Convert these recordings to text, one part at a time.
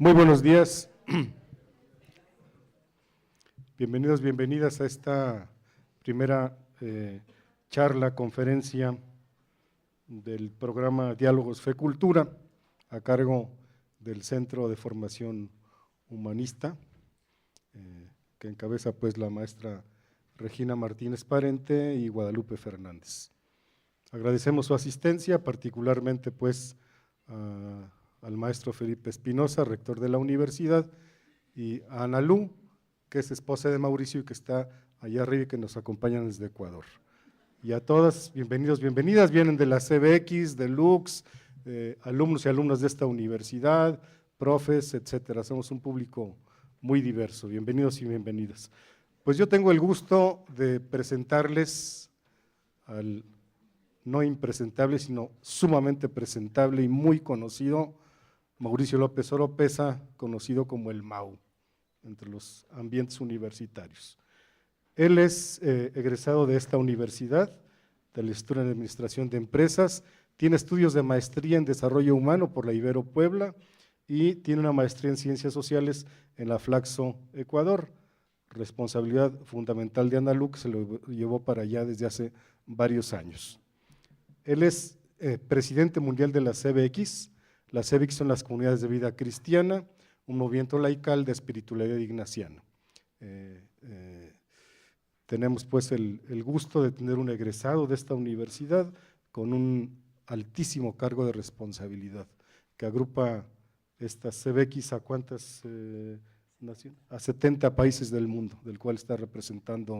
Muy buenos días. Bienvenidos, bienvenidas a esta primera charla, conferencia del programa Diálogos Fe Cultura, a cargo del Centro de Formación Humanista, que encabeza pues la maestra Regina Martínez Parente y Guadalupe Fernández. Agradecemos su asistencia, particularmente pues al maestro Felipe Espinosa, rector de la universidad, y a Ana Lu, que es esposa de Mauricio y que está allá arriba y que nos acompañan desde Ecuador. Y a todas, bienvenidos, bienvenidas, vienen de la CBX, de Lux, alumnos y alumnas de esta universidad, profes, etcétera. Somos un público muy diverso, bienvenidos y bienvenidas. Pues yo tengo el gusto de presentarles al no impresentable, sino sumamente presentable y muy conocido, Mauricio López Oropeza, conocido como el Mau, entre los ambientes universitarios. Él es egresado de esta universidad, del Instituto de Administración de Empresas, tiene estudios de maestría en Desarrollo Humano por la Ibero Puebla y tiene una maestría en Ciencias Sociales en la Flaxo, Ecuador, responsabilidad fundamental de Ana Lu, que se lo llevó para allá desde hace varios años. Él es presidente mundial de la CBX. Las CBX son las Comunidades de Vida Cristiana, un movimiento laical de espiritualidad ignaciana. Tenemos pues el gusto de tener un egresado de esta universidad con un altísimo cargo de responsabilidad, que agrupa estas CBX a cuántas naciones, a 70 países del mundo, del cual están representadas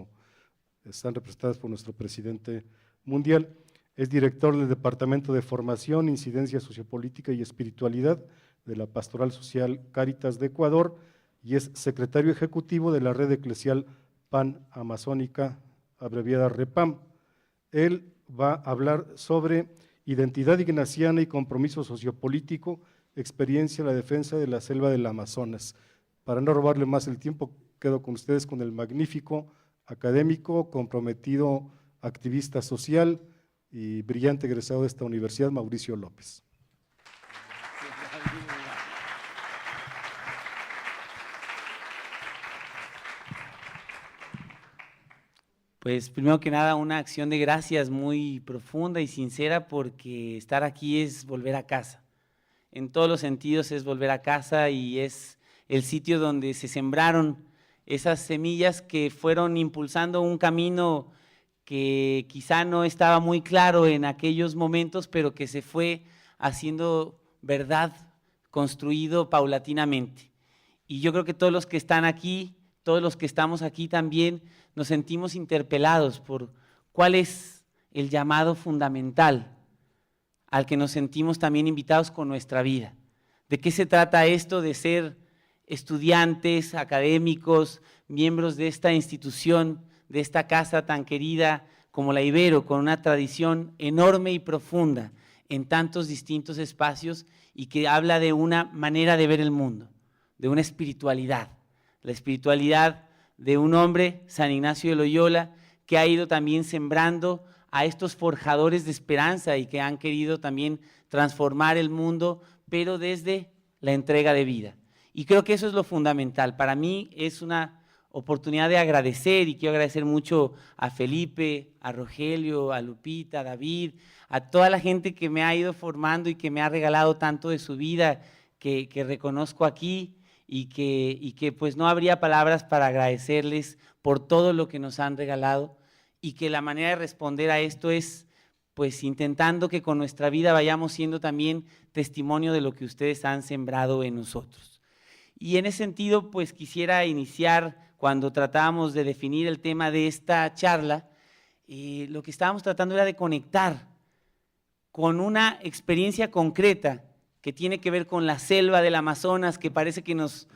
por nuestro presidente mundial. Es director del Departamento de Formación, Incidencia Sociopolítica y Espiritualidad de la Pastoral Social Cáritas de Ecuador y es secretario ejecutivo de la Red Eclesial Pan-Amazónica, abreviada REPAM. Él va a hablar sobre identidad ignaciana y compromiso sociopolítico, experiencia en la defensa de la selva del Amazonas. Para no robarle más el tiempo, quedo con ustedes con el magnífico académico, comprometido activista social y brillante egresado de esta universidad, Mauricio López. Pues primero que nada una acción de gracias muy profunda y sincera porque estar aquí es volver a casa. En todos los sentidos es volver a casa y es el sitio donde se sembraron esas semillas que fueron impulsando un camino que quizá no estaba muy claro en aquellos momentos, pero que se fue haciendo verdad, construido paulatinamente. Y yo creo que todos los que están aquí, todos los que estamos aquí también nos sentimos interpelados por cuál es el llamado fundamental al que nos sentimos también invitados con nuestra vida. ¿De qué se trata esto de ser estudiantes, académicos, miembros de esta institución, de esta casa tan querida como la Ibero, con una tradición enorme y profunda en tantos distintos espacios y que habla de una manera de ver el mundo, de una espiritualidad, la espiritualidad de un hombre, San Ignacio de Loyola, que ha ido también sembrando a estos forjadores de esperanza y que han querido también transformar el mundo, pero desde la entrega de vida. Y creo que eso es lo fundamental. Para mí es una oportunidad de agradecer y quiero agradecer mucho a Felipe, a Rogelio, a Lupita, a David, a toda la gente que me ha ido formando y que me ha regalado tanto de su vida que reconozco aquí y que pues no habría palabras para agradecerles por todo lo que nos han regalado y que la manera de responder a esto es pues intentando que con nuestra vida vayamos siendo también testimonio de lo que ustedes han sembrado en nosotros. Y en ese sentido pues quisiera iniciar cuando tratábamos de definir el tema de esta charla, lo que estábamos tratando era de conectar con una experiencia concreta que tiene que ver con la selva del Amazonas, que parece que nos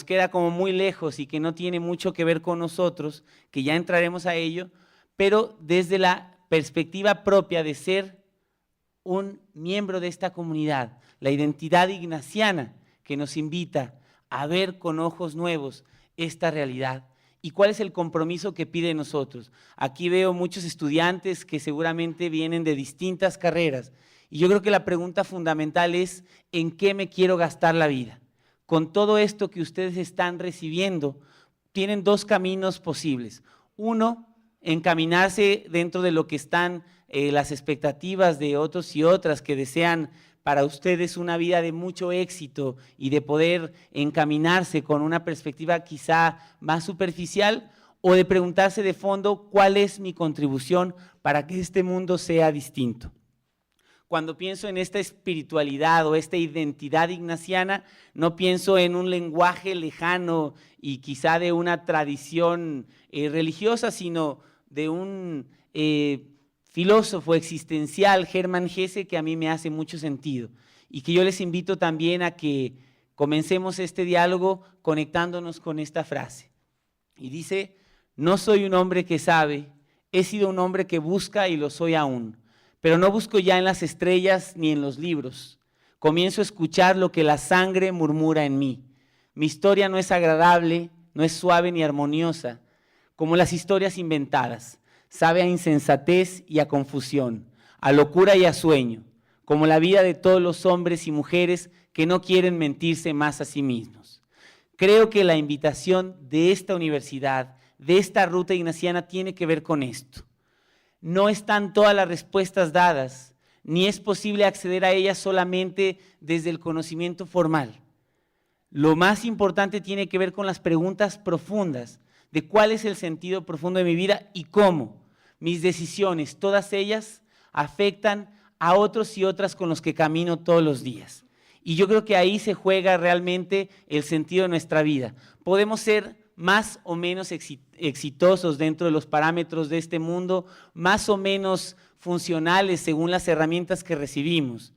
queda como muy lejos y que no tiene mucho que ver con nosotros, que ya entraremos a ello, pero desde la perspectiva propia de ser un miembro de esta comunidad, la identidad ignaciana que nos invita a ver con ojos nuevos esta realidad. ¿Y cuál es el compromiso que pide de nosotros? Aquí veo muchos estudiantes que seguramente vienen de distintas carreras y yo creo que la pregunta fundamental es ¿en qué me quiero gastar la vida? con todo esto que ustedes están recibiendo, tienen dos caminos posibles. Uno, encaminarse dentro de lo que están las expectativas de otros y otras que desean para ustedes una vida de mucho éxito y de poder encaminarse con una perspectiva quizá más superficial, o de preguntarse de fondo cuál es mi contribución para que este mundo sea distinto. Cuando pienso en esta espiritualidad o esta identidad ignaciana, no pienso en un lenguaje lejano y quizá de una tradición religiosa, sino de un filósofo existencial, Hermann Hesse, que a mí me hace mucho sentido y que yo les invito también a que comencemos este diálogo conectándonos con esta frase. Y dice: no soy un hombre que sabe, he sido un hombre que busca y lo soy aún, pero no busco ya en las estrellas ni en los libros. Comienzo a escuchar lo que la sangre murmura en mí. Mi historia no es agradable, no es suave ni armoniosa, como las historias inventadas. Sabe a insensatez y a confusión, a locura y a sueño, como la vida de todos los hombres y mujeres que no quieren mentirse más a sí mismos. Creo que la invitación de esta universidad, de esta ruta ignaciana, tiene que ver con esto. No están todas las respuestas dadas, ni es posible acceder a ellas solamente desde el conocimiento formal. Lo más importante tiene que ver con las preguntas profundas de cuál es el sentido profundo de mi vida y cómo mis decisiones, todas ellas, afectan a otros y otras con los que camino todos los días. Y yo creo que ahí se juega realmente el sentido de nuestra vida. Podemos ser más o menos exitosos dentro de los parámetros de este mundo, más o menos funcionales según las herramientas que recibimos.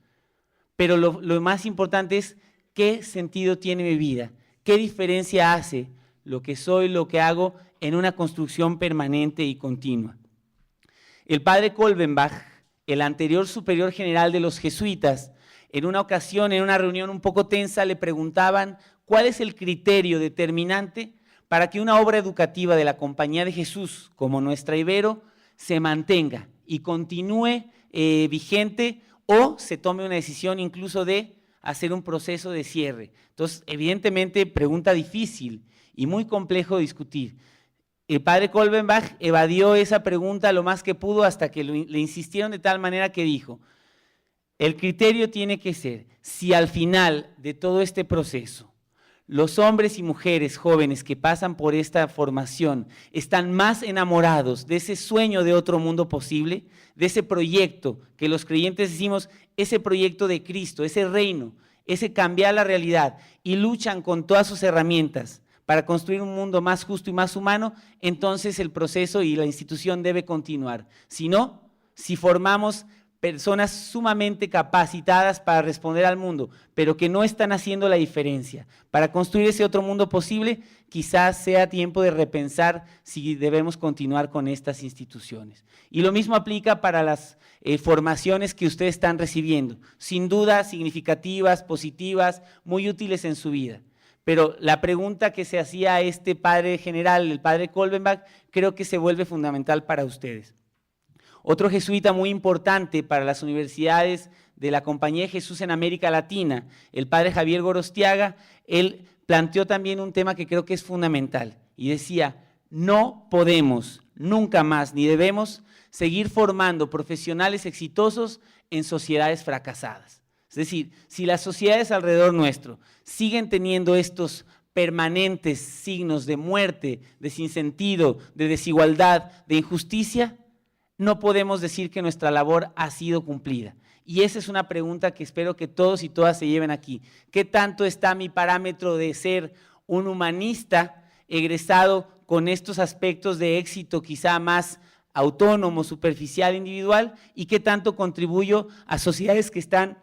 Pero lo más importante es qué sentido tiene mi vida, qué diferencia hace lo que soy, lo que hago en una construcción permanente y continua. El padre Kolbenbach, el anterior superior general de los jesuitas, en una ocasión, en una reunión un poco tensa, le preguntaban cuál es el criterio determinante para que una obra educativa de la Compañía de Jesús, como Nuestra Ibero, se mantenga y continúe vigente, o se tome una decisión incluso de hacer un proceso de cierre. Entonces, evidentemente, pregunta difícil y muy complejo de discutir. El padre Kolbenbach evadió esa pregunta lo más que pudo hasta que le insistieron de tal manera que dijo: el criterio tiene que ser, si al final de todo este proceso los hombres y mujeres jóvenes que pasan por esta formación están más enamorados de ese sueño de otro mundo posible, de ese proyecto que los creyentes decimos, ese proyecto de Cristo, ese reino, ese cambiar la realidad, y luchan con todas sus herramientas para construir un mundo más justo y más humano, entonces el proceso y la institución debe continuar. Si no, si formamos personas sumamente capacitadas para responder al mundo, pero que no están haciendo la diferencia para construir ese otro mundo posible, quizás sea tiempo de repensar si debemos continuar con estas instituciones. Y lo mismo aplica para las formaciones que ustedes están recibiendo, sin duda significativas, positivas, muy útiles en su vida. Pero la pregunta que se hacía a este padre general, el padre Kolbenbach, creo que se vuelve fundamental para ustedes. Otro jesuita muy importante para las universidades de la Compañía de Jesús en América Latina, el padre Javier Gorostiaga, él planteó también un tema que creo que es fundamental y decía: no podemos nunca más ni debemos seguir formando profesionales exitosos en sociedades fracasadas. Es decir, si las sociedades alrededor nuestro siguen teniendo estos permanentes signos de muerte, de sinsentido, de desigualdad, de injusticia, no podemos decir que nuestra labor ha sido cumplida. Y esa es una pregunta que espero que todos y todas se lleven aquí. ¿Qué tanto está mi parámetro de ser un humanista egresado con estos aspectos de éxito quizá más autónomo, superficial, individual? ¿Y qué tanto contribuyo a sociedades que están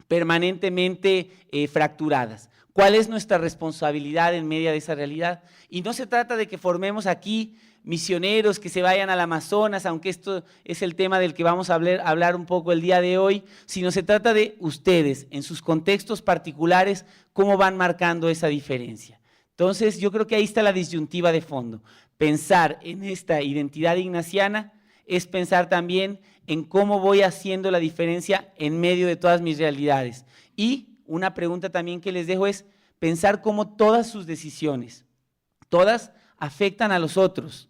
permanentemente fracturadas? ¿Cuál es nuestra responsabilidad en medio de esa realidad? Y no se trata de que formemos aquí misioneros que se vayan al Amazonas, aunque esto es el tema del que vamos a hablar un poco el día de hoy, sino se trata de ustedes, en sus contextos particulares, cómo van marcando esa diferencia. Entonces, yo creo que ahí está la disyuntiva de fondo. Pensar en esta identidad ignaciana es pensar también en cómo voy haciendo la diferencia en medio de todas mis realidades. Y una pregunta también que les dejo es, pensar cómo todas sus decisiones, todas afectan a los otros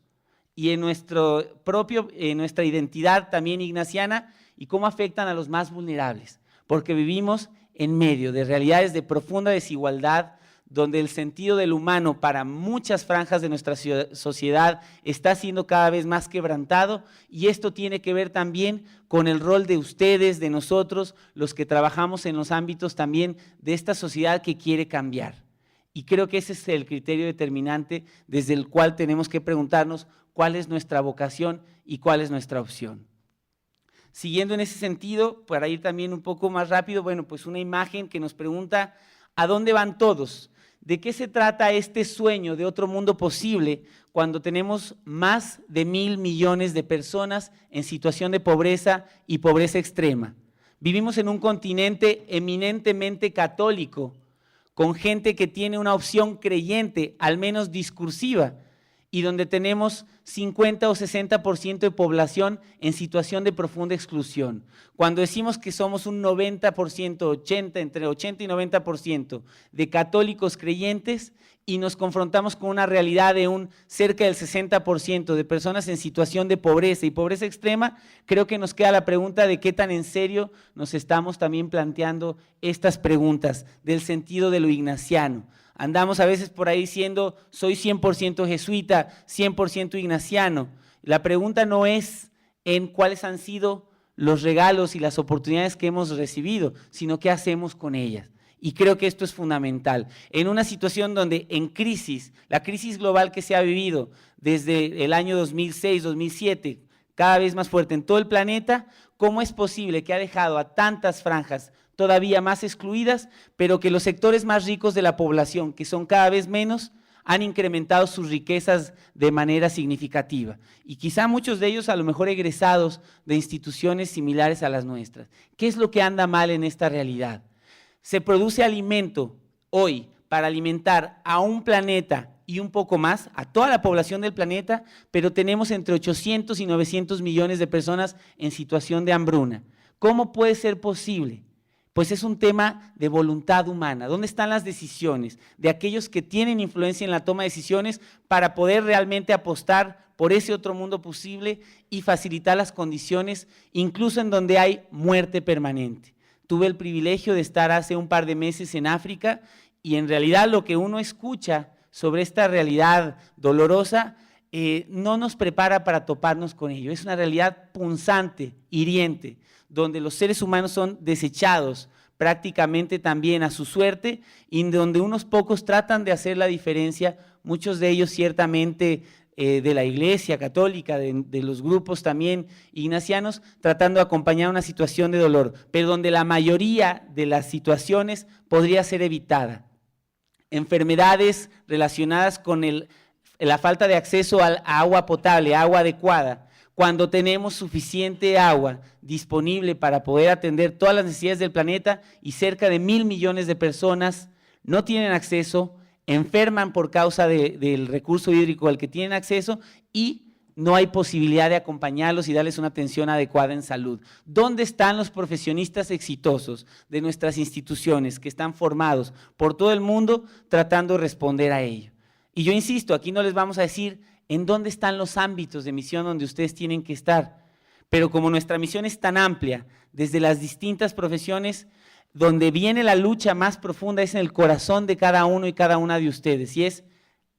y en nuestra identidad también ignaciana y cómo afectan a los más vulnerables, porque vivimos en medio de realidades de profunda desigualdad, donde el sentido del humano para muchas franjas de nuestra sociedad está siendo cada vez más quebrantado, y esto tiene que ver también con el rol de ustedes, de nosotros, los que trabajamos en los ámbitos también de esta sociedad que quiere cambiar. Y creo que ese es el criterio determinante desde el cual tenemos que preguntarnos cuál es nuestra vocación y cuál es nuestra opción. Siguiendo en ese sentido, para ir también un poco más rápido, bueno, pues una imagen que nos pregunta ¿a dónde van todos? ¿De qué se trata este sueño de otro mundo posible cuando tenemos más de 1.000 millones de personas en situación de pobreza y pobreza extrema? Vivimos en un continente eminentemente católico, con gente que tiene una opción creyente, al menos discursiva, y donde tenemos 50 o 60% de población en situación de profunda exclusión. Cuando decimos que somos un 90%, entre 80 y 90% de católicos creyentes y nos confrontamos con una realidad de un cerca del 60% de personas en situación de pobreza y pobreza extrema, creo que nos queda la pregunta de qué tan en serio nos estamos también planteando estas preguntas del sentido de lo ignaciano. Andamos a veces por ahí diciendo, soy 100% jesuita, 100% ignaciano. La pregunta no es en cuáles han sido los regalos y las oportunidades que hemos recibido, sino qué hacemos con ellas. Y creo que esto es fundamental. En una situación donde en crisis, la crisis global que se ha vivido desde el año 2006, 2007, cada vez más fuerte en todo el planeta, ¿cómo es posible que ha dejado a tantas franjas todavía más excluidas, pero que los sectores más ricos de la población, que son cada vez menos, han incrementado sus riquezas de manera significativa? Y quizá muchos de ellos a lo mejor egresados de instituciones similares a las nuestras. ¿Qué es lo que anda mal en esta realidad? Se produce alimento hoy para alimentar a un planeta y un poco más, a toda la población del planeta, pero tenemos entre 800 y 900 millones de personas en situación de hambruna. ¿Cómo puede ser posible? Pues es un tema de voluntad humana. ¿Dónde están las decisiones de aquellos que tienen influencia en la toma de decisiones para poder realmente apostar por ese otro mundo posible y facilitar las condiciones, incluso en donde hay muerte permanente? Tuve el privilegio de estar hace un par de meses en África y en realidad lo que uno escucha sobre esta realidad dolorosa no nos prepara para toparnos con ello. Es una realidad punzante, hiriente, donde los seres humanos son desechados prácticamente también a su suerte y donde unos pocos tratan de hacer la diferencia, muchos de ellos ciertamente de la Iglesia Católica, de los grupos también ignacianos, tratando de acompañar una situación de dolor, pero donde la mayoría de las situaciones podría ser evitada. Enfermedades relacionadas con la falta de acceso a agua potable, agua adecuada, cuando tenemos suficiente agua disponible para poder atender todas las necesidades del planeta y cerca de 1.000 millones de personas no tienen acceso, enferman por causa del recurso hídrico al que tienen acceso y no hay posibilidad de acompañarlos y darles una atención adecuada en salud. ¿Dónde están los profesionistas exitosos de nuestras instituciones que están formados por todo el mundo tratando de responder a ello? Y yo insisto, aquí no les vamos a decir en dónde están los ámbitos de misión donde ustedes tienen que estar, pero como nuestra misión es tan amplia, desde las distintas profesiones, donde viene la lucha más profunda es en el corazón de cada uno y cada una de ustedes, y es,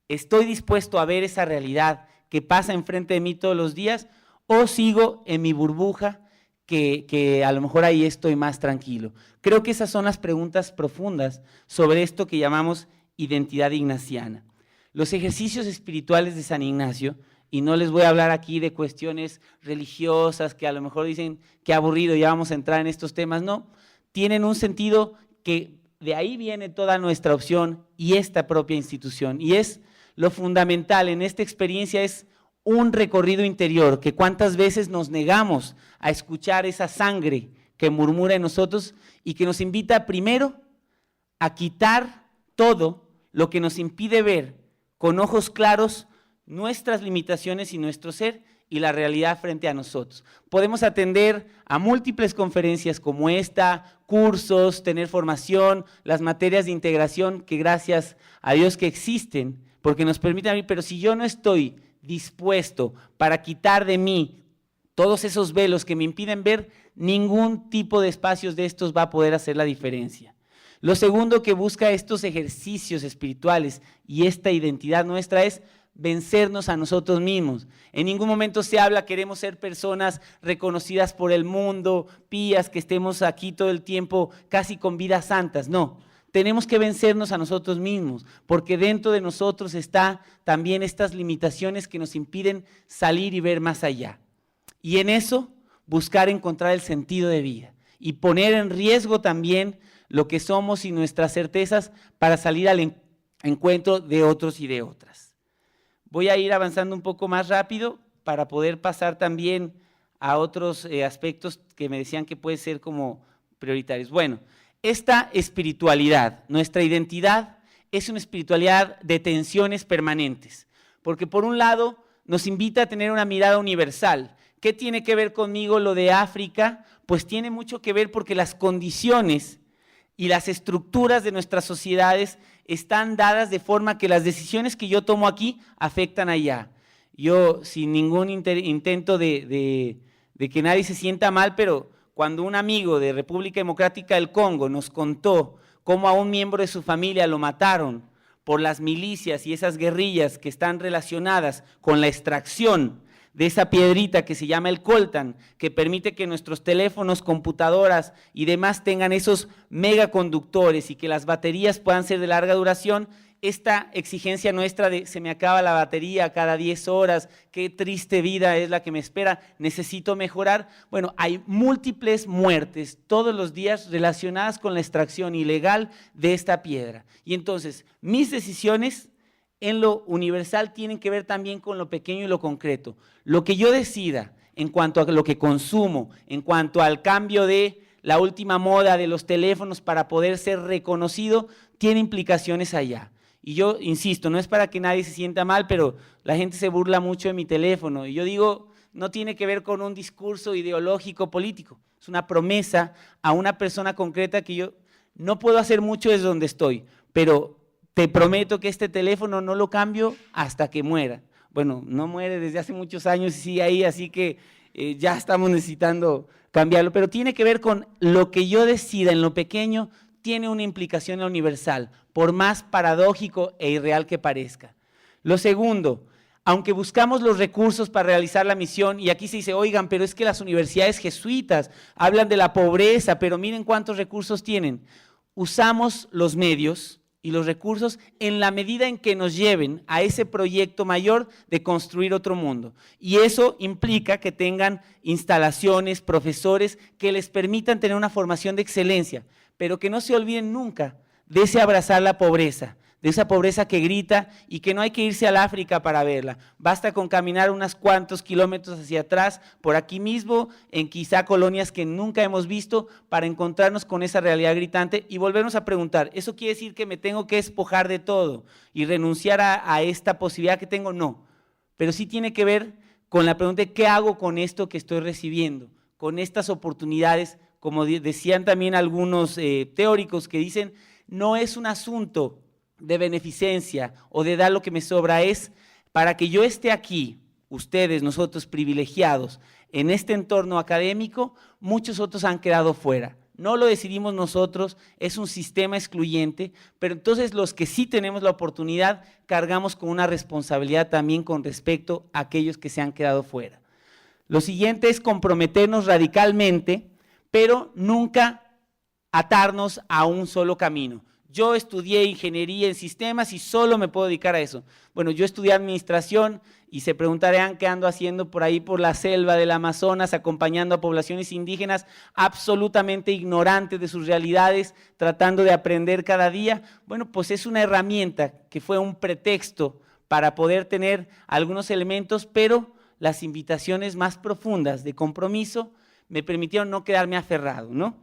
¿estoy dispuesto a ver esa realidad que pasa enfrente de mí todos los días o sigo en mi burbuja que a lo mejor ahí estoy más tranquilo? Creo que esas son las preguntas profundas sobre esto que llamamos identidad ignaciana. Los ejercicios espirituales de San Ignacio, y no les voy a hablar aquí de cuestiones religiosas que a lo mejor dicen que aburrido, ya vamos a entrar en estos temas, no, tienen un sentido que de ahí viene toda nuestra opción y esta propia institución, y es lo fundamental en esta experiencia es un recorrido interior, que cuántas veces nos negamos a escuchar esa sangre que murmura en nosotros y que nos invita primero a quitar todo lo que nos impide ver con ojos claros nuestras limitaciones y nuestro ser y la realidad frente a nosotros. Podemos atender a múltiples conferencias como esta, cursos, tener formación, las materias de integración que gracias a Dios que existen, porque nos permiten abrir, pero si yo no estoy dispuesto para quitar de mí todos esos velos que me impiden ver, ningún tipo de espacios de estos va a poder hacer la diferencia. Lo segundo que busca estos ejercicios espirituales y esta identidad nuestra es vencernos a nosotros mismos. En ningún momento se habla, queremos ser personas reconocidas por el mundo, pías, que estemos aquí todo el tiempo casi con vidas santas. No, tenemos que vencernos a nosotros mismos, porque dentro de nosotros está también estas limitaciones que nos impiden salir y ver más allá. Y en eso buscar encontrar el sentido de vida y poner en riesgo también lo que somos y nuestras certezas para salir al encuentro de otros y de otras. Voy a ir avanzando un poco más rápido para poder pasar también a otros aspectos que me decían que pueden ser como prioritarios. Bueno, esta espiritualidad, nuestra identidad es una espiritualidad de tensiones permanentes, porque por un lado nos invita a tener una mirada universal. ¿Qué tiene que ver conmigo lo de África? Pues tiene mucho que ver porque las condiciones y las estructuras de nuestras sociedades están dadas de forma que las decisiones que yo tomo aquí afectan allá. Yo, sin ningún intento de que nadie se sienta mal, pero cuando un amigo de República Democrática del Congo nos contó cómo a un miembro de su familia lo mataron por las milicias y esas guerrillas que están relacionadas con la extracción de esa piedrita que se llama el coltan, que permite que nuestros teléfonos, computadoras y demás tengan esos megaconductores y que las baterías puedan ser de larga duración, esta exigencia nuestra de se me acaba la batería cada 10 horas, qué triste vida es la que me espera, necesito mejorar. Bueno, hay múltiples muertes todos los días relacionadas con la extracción ilegal de esta piedra. Y entonces, mis decisiones en lo universal tienen que ver también con lo pequeño y lo concreto. Lo que yo decida en cuanto a lo que consumo, en cuanto al cambio de la última moda de los teléfonos para poder ser reconocido, tiene implicaciones allá. Y yo insisto, no es para que nadie se sienta mal, pero la gente se burla mucho de mi teléfono. Y yo digo, no tiene que ver con un discurso ideológico político. Es una promesa a una persona concreta que yo no puedo hacer mucho desde donde estoy, pero te prometo que este teléfono no lo cambio hasta que muera. Bueno, no muere desde hace muchos años y sigue ahí, así que ya estamos necesitando cambiarlo. Pero tiene que ver con lo que yo decida en lo pequeño, tiene una implicación universal, por más paradójico e irreal que parezca. Lo segundo, aunque buscamos los recursos para realizar la misión, y aquí se dice, oigan, pero es que las universidades jesuitas hablan de la pobreza, pero miren cuántos recursos tienen. Usamos los medios y los recursos en la medida en que nos lleven a ese proyecto mayor de construir otro mundo. Y eso implica que tengan instalaciones, profesores que les permitan tener una formación de excelencia, pero que no se olviden nunca de ese abrazar la pobreza, de esa pobreza que grita y que no hay que irse al África para verla. Basta con caminar unos cuantos kilómetros hacia atrás, por aquí mismo, en quizá colonias que nunca hemos visto, para encontrarnos con esa realidad gritante y volvernos a preguntar, ¿eso quiere decir que me tengo que despojar de todo y renunciar a esta posibilidad que tengo? No, pero sí tiene que ver con la pregunta de ¿qué hago con esto que estoy recibiendo? Con estas oportunidades, como decían también algunos teóricos que dicen, no es un asunto de beneficencia o de dar lo que me sobra, es para que yo esté aquí, ustedes, nosotros privilegiados, en este entorno académico, muchos otros han quedado fuera. No lo decidimos nosotros, es un sistema excluyente, pero entonces los que sí tenemos la oportunidad, cargamos con una responsabilidad también con respecto a aquellos que se han quedado fuera. Lo siguiente es comprometernos radicalmente, pero nunca atarnos a un solo camino. Yo estudié ingeniería en sistemas y solo me puedo dedicar a eso. Bueno, yo estudié administración y se preguntarán qué ando haciendo por ahí por la selva del Amazonas, acompañando a poblaciones indígenas absolutamente ignorantes de sus realidades, tratando de aprender cada día. Bueno, pues es una herramienta que fue un pretexto para poder tener algunos elementos, pero las invitaciones más profundas de compromiso me permitieron no quedarme aferrado, ¿no?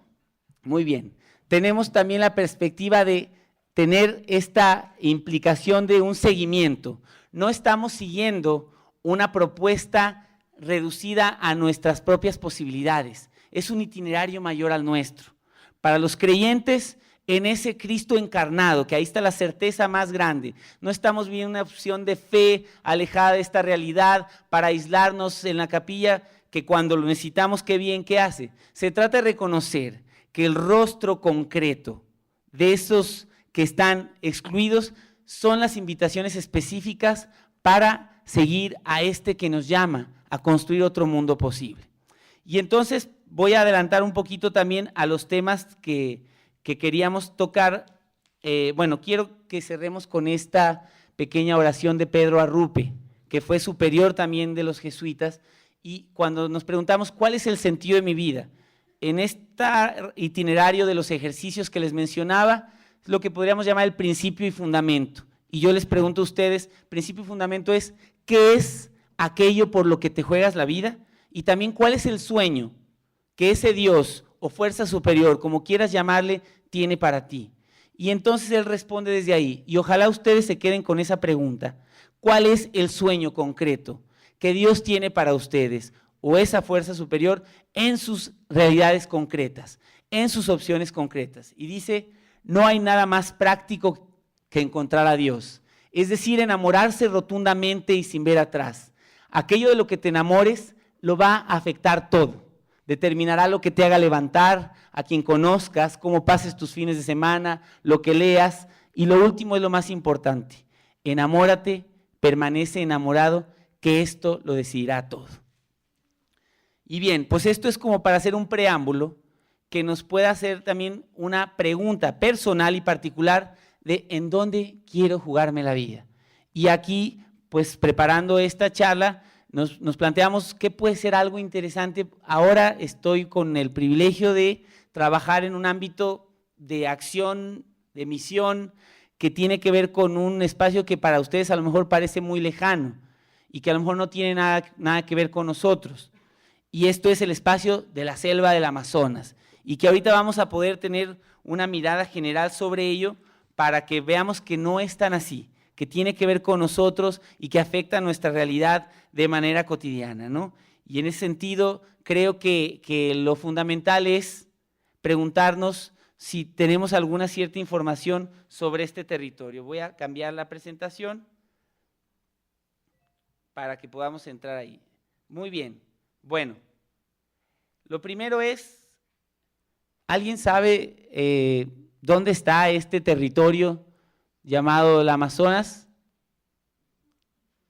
Muy bien. Tenemos también la perspectiva de tener esta implicación de un seguimiento. No estamos siguiendo una propuesta reducida a nuestras propias posibilidades, es un itinerario mayor al nuestro. Para los creyentes, en ese Cristo encarnado, que ahí está la certeza más grande, no estamos viviendo una opción de fe alejada de esta realidad para aislarnos en la capilla, que cuando lo necesitamos, qué bien que hace. Se trata de reconocer que el rostro concreto de esos que están excluidos son las invitaciones específicas para seguir a este que nos llama a construir otro mundo posible. Y entonces voy a adelantar un poquito también a los temas que queríamos tocar. Quiero que cerremos con esta pequeña oración de Pedro Arrupe, que fue superior también de los jesuitas, y cuando nos preguntamos cuál es el sentido de mi vida, en este itinerario de los ejercicios que les mencionaba, es lo que podríamos llamar el principio y fundamento. Y yo les pregunto a ustedes, principio y fundamento es, ¿qué es aquello por lo que te juegas la vida? Y también, ¿cuál es el sueño que ese Dios o fuerza superior, como quieras llamarle, tiene para ti? Y entonces él responde desde ahí, y ojalá ustedes se queden con esa pregunta. ¿Cuál es el sueño concreto que Dios tiene para ustedes o esa fuerza superior en sus realidades concretas, en sus opciones concretas? Y dice, no hay nada más práctico que encontrar a Dios, es decir, enamorarse rotundamente y sin ver atrás. Aquello de lo que te enamores lo va a afectar todo, determinará lo que te haga levantar, a quien conozcas, cómo pases tus fines de semana, lo que leas, y lo último es lo más importante, enamórate, permanece enamorado, que esto lo decidirá todo. Y bien, pues esto es como para hacer un preámbulo que nos pueda hacer también una pregunta personal y particular de en dónde quiero jugarme la vida. Y aquí, pues preparando esta charla, nos planteamos qué puede ser algo interesante. Ahora estoy con el privilegio de trabajar en un ámbito de acción, de misión, que tiene que ver con un espacio que para ustedes a lo mejor parece muy lejano y que a lo mejor no tiene nada que ver con nosotros. Y esto es el espacio de la selva del Amazonas, y que ahorita vamos a poder tener una mirada general sobre ello para que veamos que no es tan así, que tiene que ver con nosotros y que afecta a nuestra realidad de manera cotidiana, ¿no? Y en ese sentido creo que lo fundamental es preguntarnos si tenemos alguna cierta información sobre este territorio. Voy a cambiar la presentación para que podamos entrar ahí. Muy bien. Bueno, lo primero es, ¿alguien sabe dónde está este territorio llamado el Amazonas?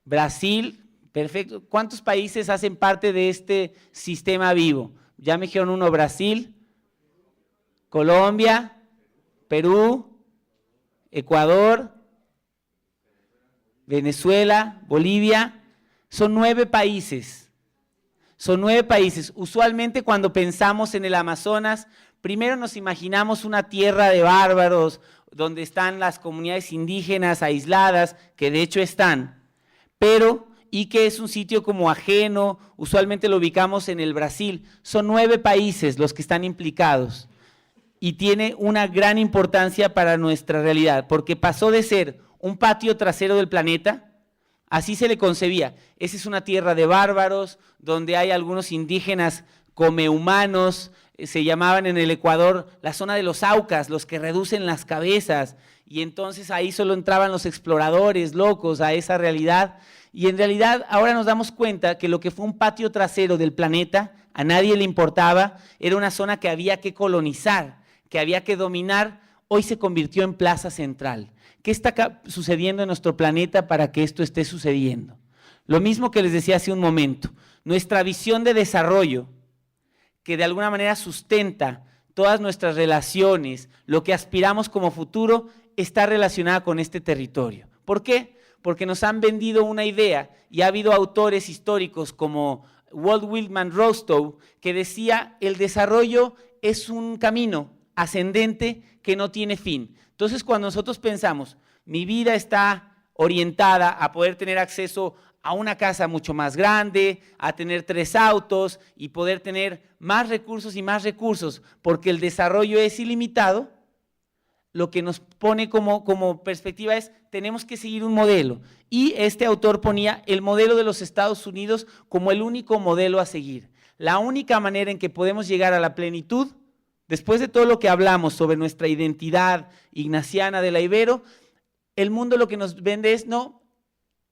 Brasil, perfecto. ¿Cuántos países hacen parte de este sistema vivo? Ya me dijeron uno, Brasil, Colombia, Perú, Ecuador, Venezuela, Bolivia. Son 9 países. Son 9 países. Usualmente cuando pensamos en el Amazonas, primero nos imaginamos una tierra de bárbaros, donde están las comunidades indígenas aisladas, que de hecho están, y que es un sitio como ajeno, usualmente lo ubicamos en el Brasil. Son 9 países los que están implicados y tiene una gran importancia para nuestra realidad, porque pasó de ser un patio trasero del planeta, así se le concebía. Esa es una tierra de bárbaros, donde hay algunos indígenas come humanos, se llamaban en el Ecuador la zona de los Aucas, los que reducen las cabezas, y entonces ahí solo entraban los exploradores locos a esa realidad, y en realidad ahora nos damos cuenta que lo que fue un patio trasero del planeta, a nadie le importaba, era una zona que había que colonizar, que había que dominar, hoy se convirtió en plaza central. ¿Qué está sucediendo en nuestro planeta para que esto esté sucediendo? Lo mismo que les decía hace un momento, nuestra visión de desarrollo, que de alguna manera sustenta todas nuestras relaciones, lo que aspiramos como futuro, está relacionada con este territorio. ¿Por qué? Porque nos han vendido una idea, y ha habido autores históricos como Walt Whitman Rostow, que decía, el desarrollo es un camino ascendente que no tiene fin. Entonces, cuando nosotros pensamos, mi vida está orientada a poder tener acceso a una casa mucho más grande, a tener 3 autos y poder tener más recursos y más recursos, porque el desarrollo es ilimitado, lo que nos pone como perspectiva es, tenemos que seguir un modelo. Y este autor ponía el modelo de los Estados Unidos como el único modelo a seguir. La única manera en que podemos llegar a la plenitud, después de todo lo que hablamos sobre nuestra identidad ignaciana de la Ibero, el mundo lo que nos vende es, no,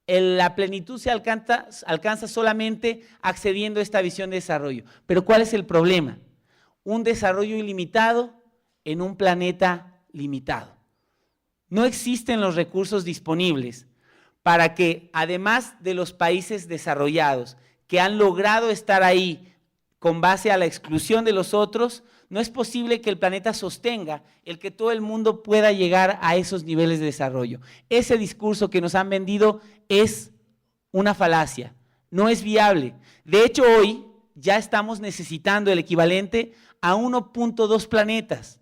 la plenitud se alcanza solamente accediendo a esta visión de desarrollo. Pero ¿cuál es el problema? Un desarrollo ilimitado en un planeta limitado. No existen los recursos disponibles para que, además de los países desarrollados que han logrado estar ahí con base a la exclusión de los otros, no es posible que el planeta sostenga el que todo el mundo pueda llegar a esos niveles de desarrollo. Ese discurso que nos han vendido es una falacia, no es viable. De hecho, hoy ya estamos necesitando el equivalente a 1.2 planetas,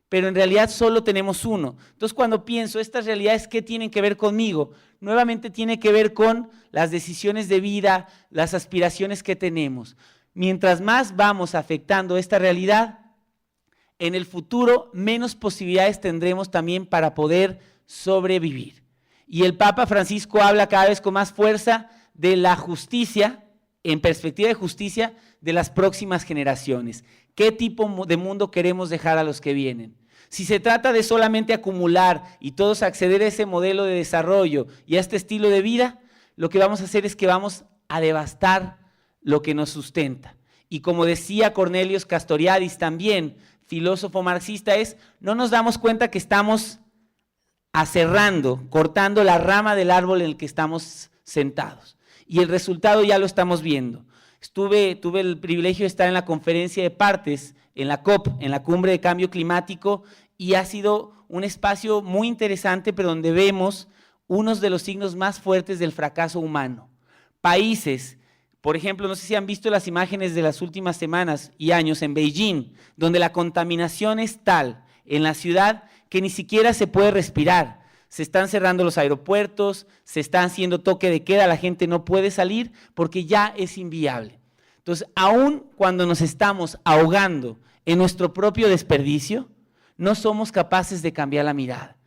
pero en realidad solo tenemos uno. Entonces, cuando pienso, estas realidades, ¿qué tienen que ver conmigo? Nuevamente tiene que ver con las decisiones de vida, las aspiraciones que tenemos. Mientras más vamos afectando esta realidad, en el futuro menos posibilidades tendremos también para poder sobrevivir. Y el Papa Francisco habla cada vez con más fuerza de la justicia, en perspectiva de justicia, de las próximas generaciones. ¿Qué tipo de mundo queremos dejar a los que vienen? Si se trata de solamente acumular y todos acceder a ese modelo de desarrollo y a este estilo de vida, lo que vamos a hacer es que vamos a devastar lo que nos sustenta. Y como decía Cornelius Castoriadis también, filósofo marxista, no nos damos cuenta que estamos aserrando, cortando la rama del árbol en el que estamos sentados. Y el resultado ya lo estamos viendo. Tuve el privilegio de estar en la conferencia de partes, en la COP, en la Cumbre de Cambio Climático, y ha sido un espacio muy interesante, pero donde vemos uno de los signos más fuertes del fracaso humano. Países, por ejemplo, no sé si han visto las imágenes de las últimas semanas y años en Beijing, donde la contaminación es tal en la ciudad que ni siquiera se puede respirar. Se están cerrando los aeropuertos, se está haciendo toque de queda, la gente no puede salir porque ya es inviable. Entonces, aun cuando nos estamos ahogando en nuestro propio desperdicio, no somos capaces de cambiar la mirada.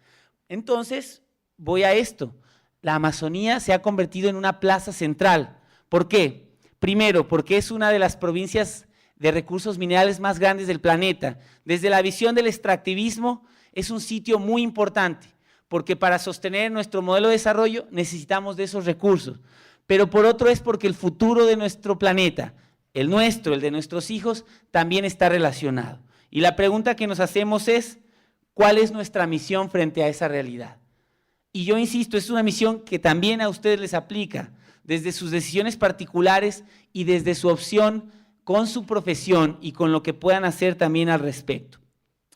Entonces, voy a esto. La Amazonía se ha convertido en una plaza central. ¿Por qué? Primero, porque es una de las provincias de recursos minerales más grandes del planeta. Desde la visión del extractivismo, es un sitio muy importante, porque para sostener nuestro modelo de desarrollo necesitamos de esos recursos. Pero por otro es porque el futuro de nuestro planeta, el nuestro, el de nuestros hijos, también está relacionado. Y la pregunta que nos hacemos es, ¿cuál es nuestra misión frente a esa realidad? Y yo insisto, es una misión que también a ustedes les aplica, desde sus decisiones particulares y desde su opción con su profesión y con lo que puedan hacer también al respecto.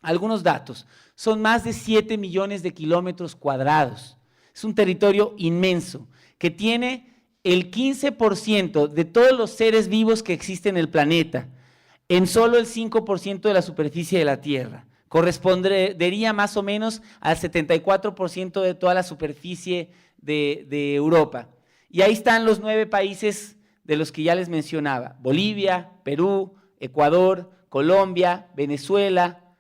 Algunos datos, son más de 7 millones de kilómetros cuadrados, es un territorio inmenso que tiene el 15% de todos los seres vivos que existen en el planeta, en solo el 5% de la superficie de la Tierra. Correspondería más o menos al 74% de toda la superficie de Europa. Y ahí están los 9 países de los que ya les mencionaba: Bolivia, Perú, Ecuador, Colombia, Venezuela,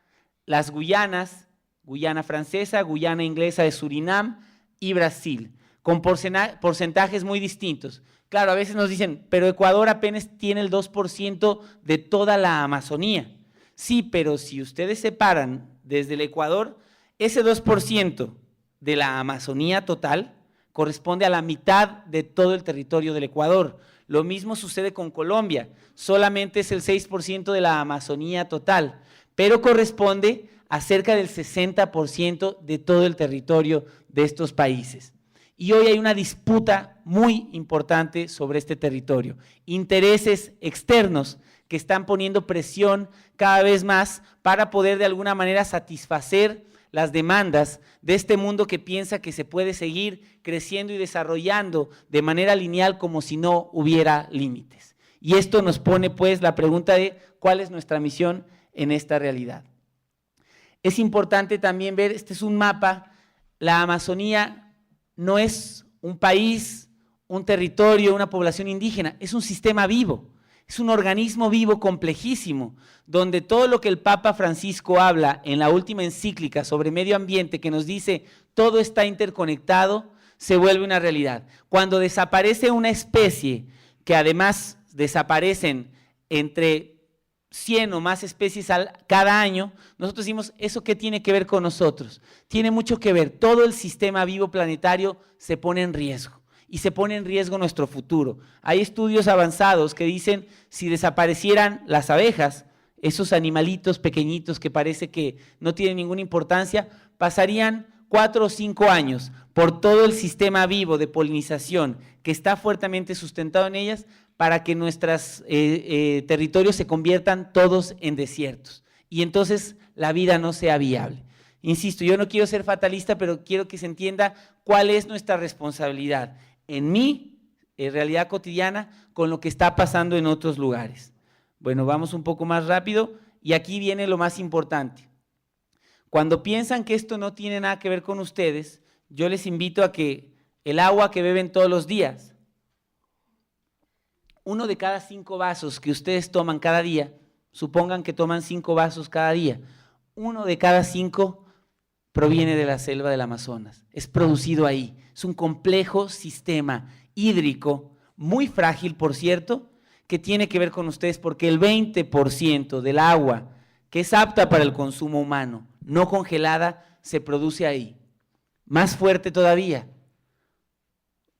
las Guyanas, Guyana Francesa, Guyana Inglesa de Surinam y Brasil, con porcentajes muy distintos. Claro, a veces nos dicen, pero Ecuador apenas tiene el 2% de toda la Amazonía. Sí, pero si ustedes separan desde el Ecuador, ese 2% de la Amazonía total corresponde a la mitad de todo el territorio del Ecuador. Lo mismo sucede con Colombia, solamente es el 6% de la Amazonía total, pero corresponde a cerca del 60% de todo el territorio de estos países. Y hoy hay una disputa muy importante sobre este territorio, intereses externos que están poniendo presión cada vez más para poder de alguna manera satisfacer las demandas de este mundo que piensa que se puede seguir creciendo y desarrollando de manera lineal como si no hubiera límites. Y esto nos pone pues la pregunta de cuál es nuestra misión en esta realidad. Es importante también ver, este es un mapa, la Amazonía no es un país, un territorio, una población indígena, es un sistema vivo. Es un organismo vivo complejísimo, donde todo lo que el Papa Francisco habla en la última encíclica sobre medio ambiente, que nos dice todo está interconectado, se vuelve una realidad. Cuando desaparece una especie, que además desaparecen entre 100 o más especies cada año, nosotros decimos, ¿eso qué tiene que ver con nosotros? Tiene mucho que ver, todo el sistema vivo planetario se pone en riesgo. Y se pone en riesgo nuestro futuro. Hay estudios avanzados que dicen si desaparecieran las abejas, esos animalitos pequeñitos que parece que no tienen ninguna importancia, pasarían 4 o 5 años por todo el sistema vivo de polinización que está fuertemente sustentado en ellas para que nuestros territorios se conviertan todos en desiertos y entonces la vida no sea viable. Insisto, yo no quiero ser fatalista, pero quiero que se entienda cuál es nuestra responsabilidad en mi realidad cotidiana con lo que está pasando en otros lugares. Bueno, vamos un poco más rápido y aquí viene lo más importante. Cuando piensan que esto no tiene nada que ver con ustedes, yo les invito a que el agua que beben todos los días, 1 de cada 5 vasos que ustedes toman cada día, supongan que toman 5 vasos cada día, 1 de cada 5 proviene de la selva del Amazonas, es producido ahí. Es un complejo sistema hídrico, muy frágil, por cierto, que tiene que ver con ustedes porque el 20% del agua que es apta para el consumo humano, no congelada, se produce ahí. Más fuerte todavía,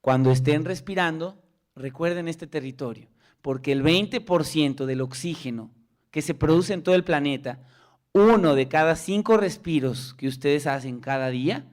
cuando estén respirando, recuerden este territorio, porque el 20% del oxígeno que se produce en todo el planeta, 1 de cada 5 respiros que ustedes hacen cada día,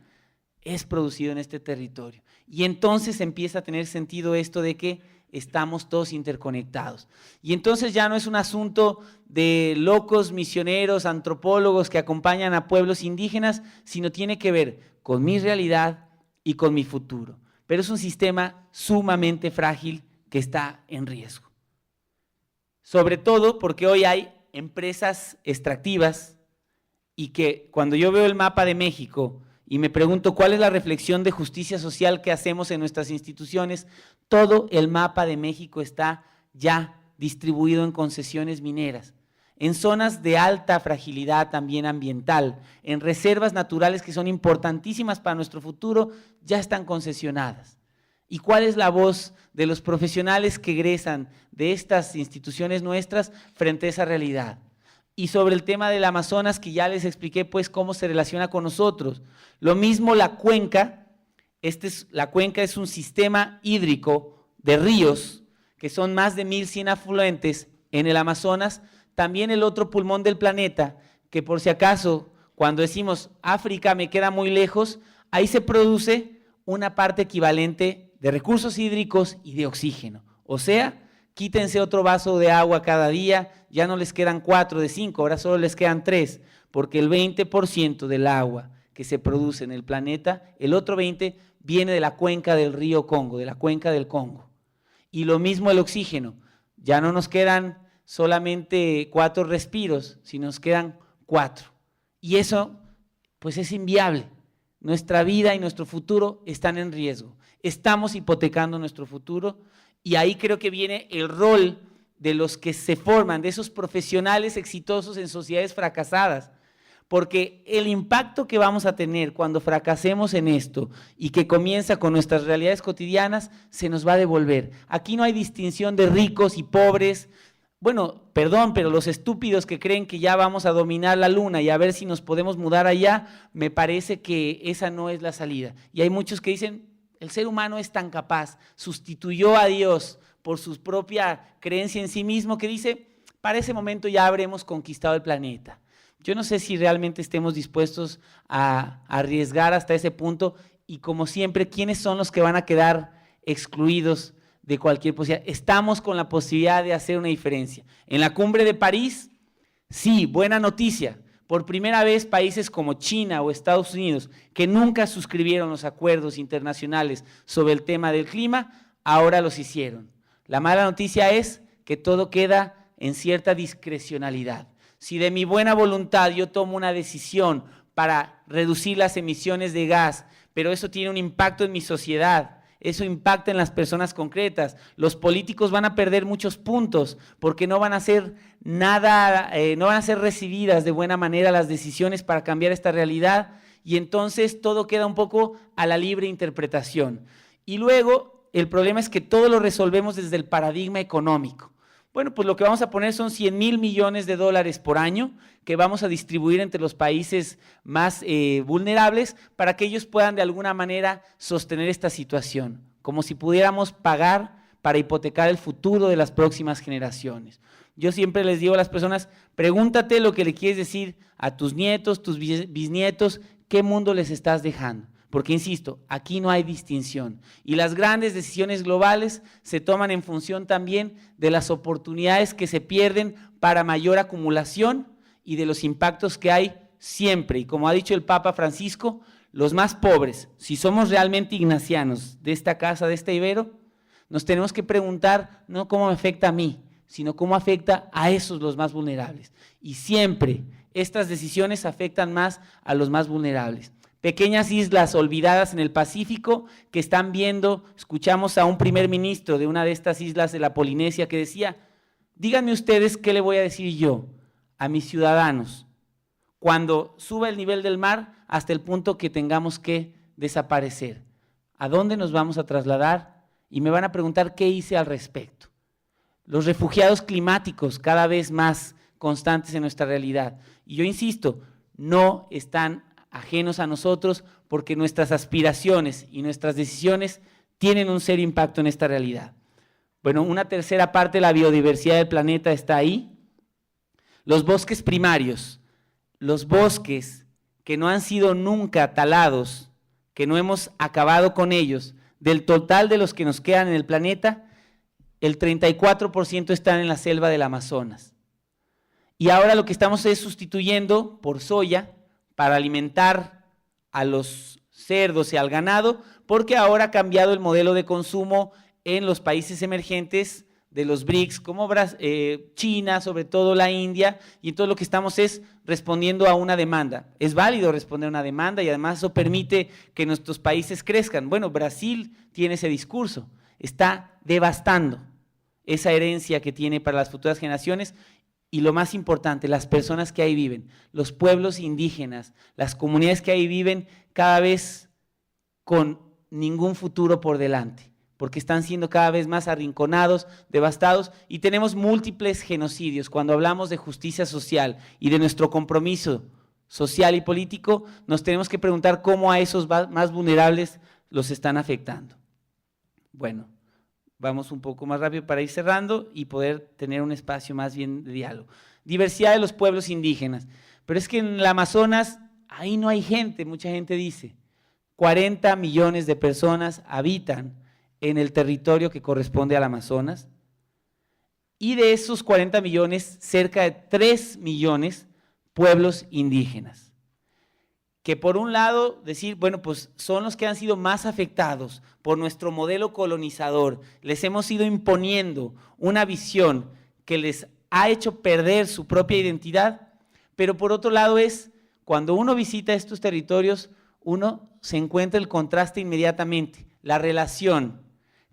es producido en este territorio. Y entonces empieza a tener sentido esto de que estamos todos interconectados. Y entonces ya no es un asunto de locos misioneros, antropólogos que acompañan a pueblos indígenas, sino tiene que ver con mi realidad y con mi futuro. Pero es un sistema sumamente frágil que está en riesgo. Sobre todo porque hoy hay empresas extractivas y que cuando yo veo el mapa de México y me pregunto cuál es la reflexión de justicia social que hacemos en nuestras instituciones, todo el mapa de México está ya distribuido en concesiones mineras, en zonas de alta fragilidad también ambiental, en reservas naturales que son importantísimas para nuestro futuro, ya están concesionadas. ¿Y cuál es la voz de los profesionales que egresan de estas instituciones nuestras frente a esa realidad? Y sobre el tema del Amazonas, que ya les expliqué pues cómo se relaciona con nosotros. Lo mismo la cuenca, la cuenca es un sistema hídrico de ríos, que son más de 1,100 afluentes en el Amazonas, también el otro pulmón del planeta, que por si acaso, cuando decimos África me queda muy lejos, ahí se produce una parte equivalente de recursos hídricos y de oxígeno. O sea, quítense otro vaso de agua cada día, ya no les quedan 4 de 5, ahora solo les quedan 3, porque el 20% del agua que se produce en el planeta, el otro 20% viene de la cuenca del río Congo, de la cuenca del Congo. Y lo mismo el oxígeno, ya no nos quedan solamente 4 respiros, sino nos quedan 4. Y eso pues es inviable. Nuestra vida y nuestro futuro están en riesgo. Estamos hipotecando nuestro futuro y ahí creo que viene el rol de los que se forman, de esos profesionales exitosos en sociedades fracasadas, porque el impacto que vamos a tener cuando fracasemos en esto y que comienza con nuestras realidades cotidianas, se nos va a devolver. Aquí no hay distinción de ricos y pobres. Bueno, perdón, pero los estúpidos que creen que ya vamos a dominar la luna y a ver si nos podemos mudar allá, me parece que esa no es la salida. Y hay muchos que dicen, el ser humano es tan capaz, sustituyó a Dios por su propia creencia en sí mismo, que dice, para ese momento ya habremos conquistado el planeta. Yo no sé si realmente estemos dispuestos a arriesgar hasta ese punto y como siempre, ¿quiénes son los que van a quedar excluidos de cualquier posibilidad? Estamos con la posibilidad de hacer una diferencia. En la cumbre de París, sí, buena noticia. Por primera vez países como China o Estados Unidos, que nunca suscribieron los acuerdos internacionales sobre el tema del clima, ahora los hicieron. La mala noticia es que todo queda en cierta discrecionalidad. Si de mi buena voluntad yo tomo una decisión para reducir las emisiones de gas, pero eso tiene un impacto en mi sociedad, eso impacta en las personas concretas. Los políticos van a perder muchos puntos porque no van a hacer nada, no van a ser recibidas de buena manera las decisiones para cambiar esta realidad, y entonces todo queda un poco a la libre interpretación. Y luego el problema es que todo lo resolvemos desde el paradigma económico. Bueno, pues lo que vamos a poner son 100,000 millones de dólares por año que vamos a distribuir entre los países más vulnerables para que ellos puedan de alguna manera sostener esta situación, como si pudiéramos pagar para hipotecar el futuro de las próximas generaciones. Yo siempre les digo a las personas, pregúntate lo que le quieres decir a tus nietos, tus bisnietos, qué mundo les estás dejando. Porque, insisto, aquí no hay distinción y las grandes decisiones globales se toman en función también de las oportunidades que se pierden para mayor acumulación y de los impactos que hay siempre. Y como ha dicho el Papa Francisco, los más pobres, si somos realmente ignacianos de esta casa, de este Ibero, nos tenemos que preguntar no cómo me afecta a mí, sino cómo afecta a esos los más vulnerables. Y siempre estas decisiones afectan más a los más vulnerables. Pequeñas islas olvidadas en el Pacífico que están viendo, escuchamos a un primer ministro de una de estas islas de la Polinesia que decía, díganme ustedes qué le voy a decir yo a mis ciudadanos cuando suba el nivel del mar hasta el punto que tengamos que desaparecer. ¿A dónde nos vamos a trasladar? Y me van a preguntar qué hice al respecto. Los refugiados climáticos cada vez más constantes en nuestra realidad. Y yo insisto, no están ajenos a nosotros porque nuestras aspiraciones y nuestras decisiones tienen un serio impacto en esta realidad. Bueno, una tercera parte de la biodiversidad del planeta está ahí. Los bosques primarios, los bosques que no han sido nunca talados, que no hemos acabado con ellos, del total de los que nos quedan en el planeta, el 34% están en la selva del Amazonas. Y ahora lo que estamos es sustituyendo por soya para alimentar a los cerdos y al ganado, porque ahora ha cambiado el modelo de consumo en los países emergentes de los BRICS, como China, sobre todo la India, y entonces lo que estamos es respondiendo a una demanda. Es válido responder a una demanda y además eso permite que nuestros países crezcan. Bueno, Brasil tiene ese discurso, está devastando esa herencia que tiene para las futuras generaciones. Y lo más importante, las personas que ahí viven, los pueblos indígenas, las comunidades que ahí viven cada vez con ningún futuro por delante, porque están siendo cada vez más arrinconados, devastados, y tenemos múltiples genocidios. Cuando hablamos de justicia social y de nuestro compromiso social y político, nos tenemos que preguntar cómo a esos más vulnerables los están afectando. Bueno, vamos un poco más rápido para ir cerrando y poder tener un espacio más bien de diálogo. Diversidad de los pueblos indígenas. Pero es que en el Amazonas, ahí no hay gente, mucha gente dice. 40 millones de personas habitan en el territorio que corresponde al Amazonas. Y de esos 40 millones, cerca de 3 millones pueblos indígenas. Que por un lado decir, bueno, pues son los que han sido más afectados por nuestro modelo colonizador, les hemos ido imponiendo una visión que les ha hecho perder su propia identidad, pero por otro lado es, cuando uno visita estos territorios, uno se encuentra el contraste inmediatamente, la relación,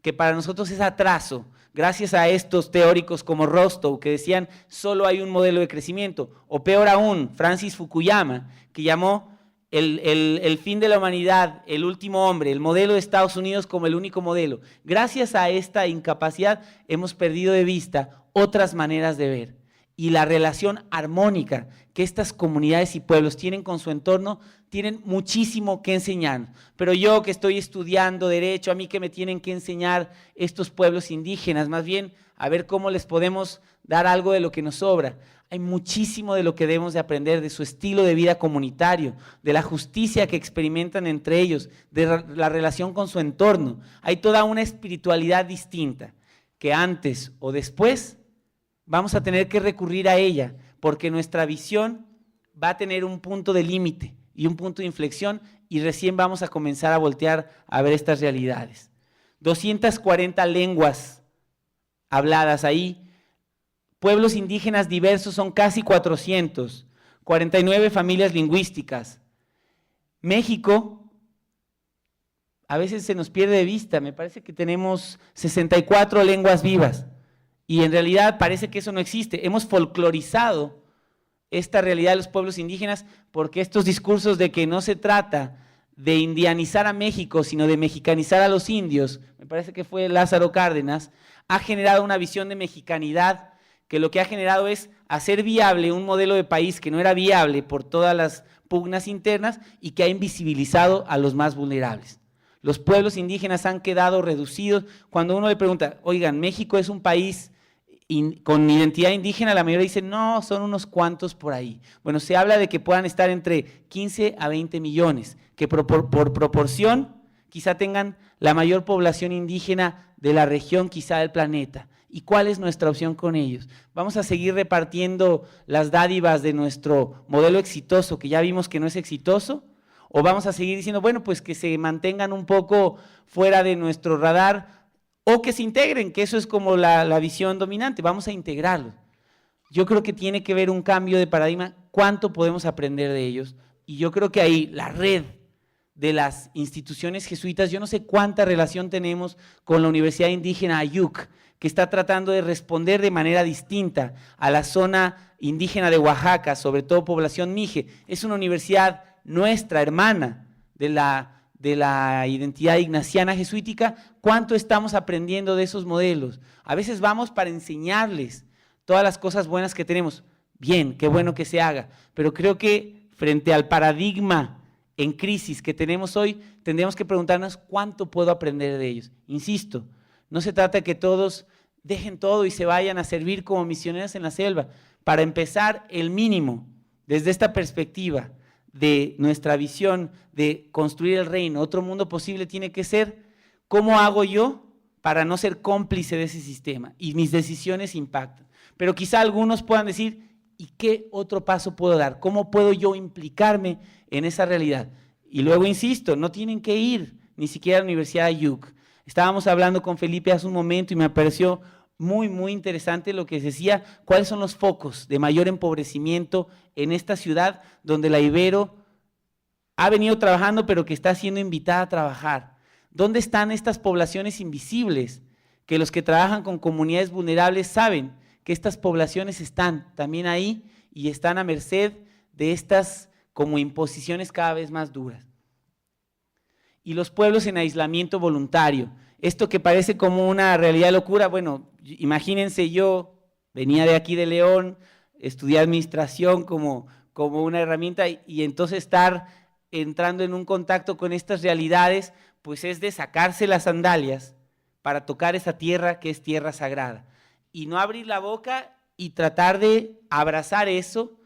que para nosotros es atraso, gracias a estos teóricos como Rostow, que decían solo hay un modelo de crecimiento, o peor aún, Francis Fukuyama, que llamó el fin de la humanidad, el último hombre, el modelo de Estados Unidos como el único modelo. Gracias a esta incapacidad hemos perdido de vista otras maneras de ver y la relación armónica que estas comunidades y pueblos tienen con su entorno, tienen muchísimo que enseñar. Pero yo que estoy estudiando derecho, a mí que me tienen que enseñar estos pueblos indígenas, más bien a ver cómo les podemos dar algo de lo que nos sobra. Hay muchísimo de lo que debemos de aprender de su estilo de vida comunitario, de la justicia que experimentan entre ellos, de la relación con su entorno. Hay toda una espiritualidad distinta que antes o después vamos a tener que recurrir a ella, porque nuestra visión va a tener un punto de límite y un punto de inflexión y recién vamos a comenzar a voltear a ver estas realidades. 240 lenguas habladas ahí. Pueblos indígenas diversos son casi 400, 49 familias lingüísticas. México a veces se nos pierde de vista. Me parece que tenemos 64 lenguas vivas y en realidad parece que eso no existe. Hemos folclorizado esta realidad de los pueblos indígenas porque estos discursos de que no se trata de indianizar a México, sino de mexicanizar a los indios, me parece que fue Lázaro Cárdenas, ha generado una visión de mexicanidad que lo que ha generado es hacer viable un modelo de país que no era viable por todas las pugnas internas y que ha invisibilizado a los más vulnerables. Los pueblos indígenas han quedado reducidos. Cuando uno le pregunta, oigan, ¿México es un país con identidad indígena? La mayoría dice, no, son unos cuantos por ahí. Bueno, se habla de que puedan estar entre 15 a 20 millones, que por proporción quizá tengan la mayor población indígena de la región, quizá del planeta. ¿Y cuál es nuestra opción con ellos? ¿Vamos a seguir repartiendo las dádivas de nuestro modelo exitoso, que ya vimos que no es exitoso? ¿O vamos a seguir diciendo, bueno, pues que se mantengan un poco fuera de nuestro radar o que se integren, que eso es como la visión dominante, vamos a integrarlos? Yo creo que tiene que haber un cambio de paradigma, cuánto podemos aprender de ellos, y yo creo que ahí la red de las instituciones jesuitas, yo no sé cuánta relación tenemos con la Universidad Indígena Ayuc, que está tratando de responder de manera distinta a la zona indígena de Oaxaca, sobre todo población mije. Es una universidad nuestra, hermana, de la identidad ignaciana jesuítica. ¿Cuánto estamos aprendiendo de esos modelos? A veces vamos para enseñarles todas las cosas buenas que tenemos. Bien, qué bueno que se haga, pero creo que frente al paradigma en crisis que tenemos hoy, tendríamos que preguntarnos cuánto puedo aprender de ellos. Insisto, no se trata de que todos dejen todo y se vayan a servir como misioneros en la selva. Para empezar, el mínimo, desde esta perspectiva de nuestra visión de construir el reino, otro mundo posible, tiene que ser ¿cómo hago yo para no ser cómplice de ese sistema? Y mis decisiones impactan. Pero quizá algunos puedan decir, ¿y qué otro paso puedo dar? ¿Cómo puedo yo implicarme en esa realidad? Y luego, insisto, no tienen que ir ni siquiera a la Universidad de Ayuc. Estábamos hablando con Felipe hace un momento y me pareció muy, muy interesante lo que decía, cuáles son los focos de mayor empobrecimiento en esta ciudad donde la Ibero ha venido trabajando pero que está siendo invitada a trabajar. ¿Dónde están estas poblaciones invisibles? Que los que trabajan con comunidades vulnerables saben que estas poblaciones están también ahí y están a merced de estas como imposiciones cada vez más duras. Y los pueblos en aislamiento voluntario. Esto que parece como una realidad locura, bueno, imagínense, yo venía de aquí de León, estudié administración como una herramienta y entonces estar entrando en un contacto con estas realidades, pues es de sacarse las sandalias para tocar esa tierra que es tierra sagrada y no abrir la boca y tratar de abrazar eso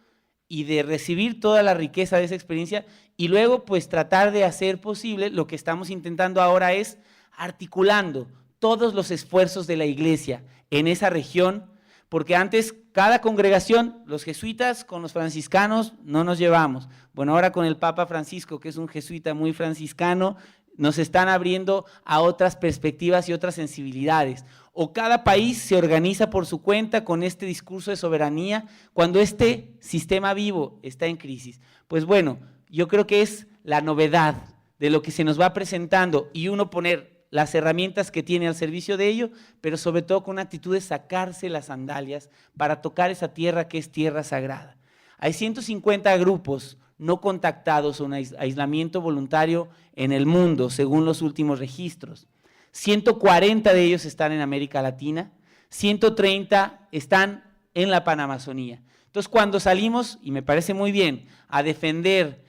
y de recibir toda la riqueza de esa experiencia y luego pues tratar de hacer posible lo que estamos intentando ahora es articulando todos los esfuerzos de la iglesia en esa región, porque antes cada congregación, los jesuitas con los franciscanos no nos llevamos. Bueno, ahora con el Papa Francisco, que es un jesuita muy franciscano, nos están abriendo a otras perspectivas y otras sensibilidades. O cada país se organiza por su cuenta con este discurso de soberanía cuando este sistema vivo está en crisis. Pues bueno, yo creo que es la novedad de lo que se nos va presentando y uno poner las herramientas que tiene al servicio de ello, pero sobre todo con una actitud de sacarse las sandalias para tocar esa tierra que es tierra sagrada. Hay 150 grupos no contactados o un aislamiento voluntario en el mundo, según los últimos registros. 140 de ellos están en América Latina, 130 están en la Panamazonía. Entonces, cuando salimos, y me parece muy bien, a defender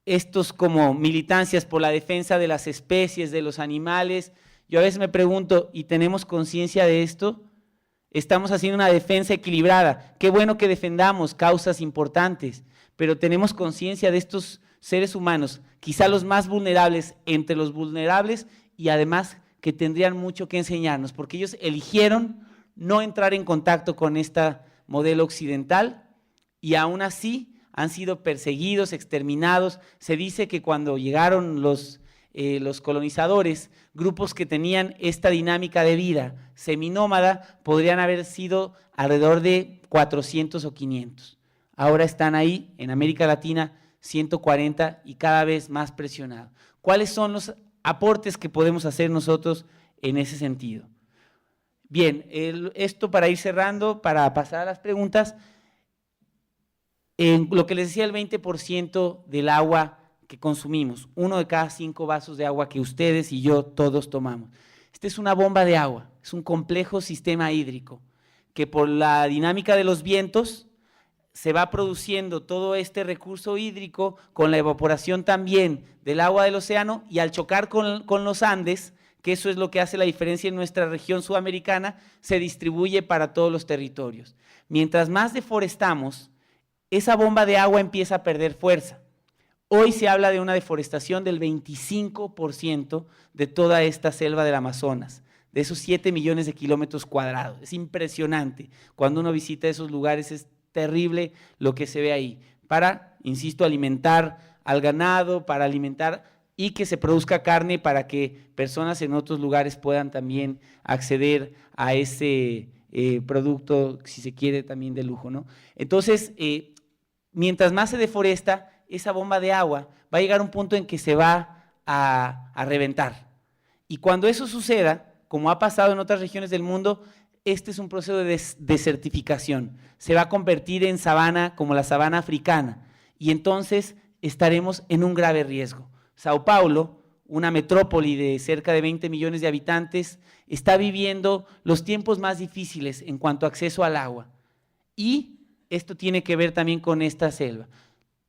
estos como militancias por la defensa de las especies, de los animales, yo a veces me pregunto, ¿y tenemos conciencia de esto? Estamos haciendo una defensa equilibrada. Qué bueno que defendamos causas importantes, pero tenemos conciencia de estos seres humanos, quizá los más vulnerables entre los vulnerables y además que tendrían mucho que enseñarnos, porque ellos eligieron no entrar en contacto con este modelo occidental y aún así han sido perseguidos, exterminados. Se dice que cuando llegaron los colonizadores, grupos que tenían esta dinámica de vida seminómada, podrían haber sido alrededor de 400 o 500. Ahora están ahí, en América Latina, 140 y cada vez más presionados. ¿Cuáles son los aportes que podemos hacer nosotros en ese sentido. Bien, esto para ir cerrando, para pasar a las preguntas, en lo que les decía, el 20% del agua que consumimos, 1 de cada 5 vasos de agua que ustedes y yo todos tomamos. Esta es una bomba de agua, es un complejo sistema hídrico que por la dinámica de los vientos se va produciendo todo este recurso hídrico con la evaporación también del agua del océano, y al chocar con los Andes, que eso es lo que hace la diferencia en nuestra región sudamericana, se distribuye para todos los territorios. Mientras más deforestamos, esa bomba de agua empieza a perder fuerza. Hoy se habla de una deforestación del 25% de toda esta selva del Amazonas, de esos 7 millones de kilómetros cuadrados. Es impresionante. Cuando uno visita esos lugares es terrible lo que se ve ahí, para, insisto, alimentar al ganado, para alimentar y que se produzca carne para que personas en otros lugares puedan también acceder a ese producto, si se quiere, también de lujo, ¿no? Entonces, mientras más se deforesta, esa bomba de agua va a llegar a un punto en que se va a reventar. Y cuando eso suceda, como ha pasado en otras regiones del mundo, este es un proceso de desertificación. Se va a convertir en sabana como la sabana africana, y entonces estaremos en un grave riesgo. Sao Paulo, una metrópoli de cerca de 20 millones de habitantes, está viviendo los tiempos más difíciles en cuanto a acceso al agua. Y esto tiene que ver también con esta selva.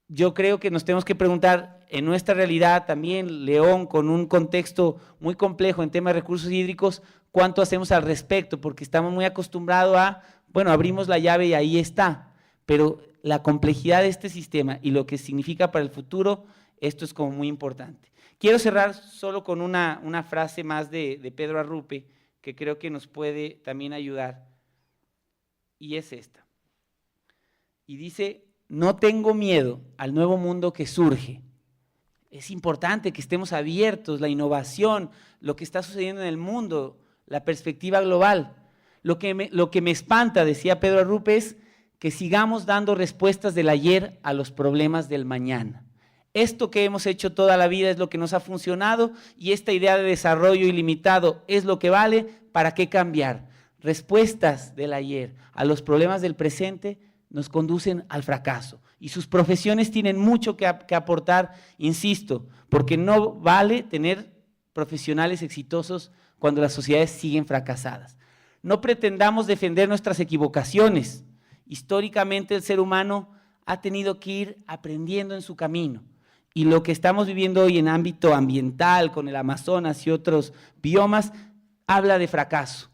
Yo creo que nos tenemos que preguntar, en nuestra realidad también, León, con un contexto muy complejo en temas de recursos hídricos, ¿cuánto hacemos al respecto? Porque estamos muy acostumbrados a, bueno, abrimos la llave y ahí está, pero la complejidad de este sistema y lo que significa para el futuro, esto es como muy importante. Quiero cerrar solo con una frase más de Pedro Arrupe, que creo que nos puede también ayudar, y es esta. Y dice: no tengo miedo al nuevo mundo que surge. Es importante que estemos abiertos, la innovación, lo que está sucediendo en el mundo, la perspectiva global. Lo que me espanta, decía Pedro Arrupe, es que sigamos dando respuestas del ayer a los problemas del mañana. Esto que hemos hecho toda la vida es lo que nos ha funcionado, y esta idea de desarrollo ilimitado es lo que vale. ¿Para qué cambiar? Respuestas del ayer a los problemas del presente nos conducen al fracaso, y sus profesiones tienen mucho que aportar, insisto, porque no vale tener profesionales exitosos cuando las sociedades siguen fracasadas. No pretendamos defender nuestras equivocaciones. Históricamente el ser humano ha tenido que ir aprendiendo en su camino, y lo que estamos viviendo hoy en ámbito ambiental con el Amazonas y otros biomas habla de fracaso.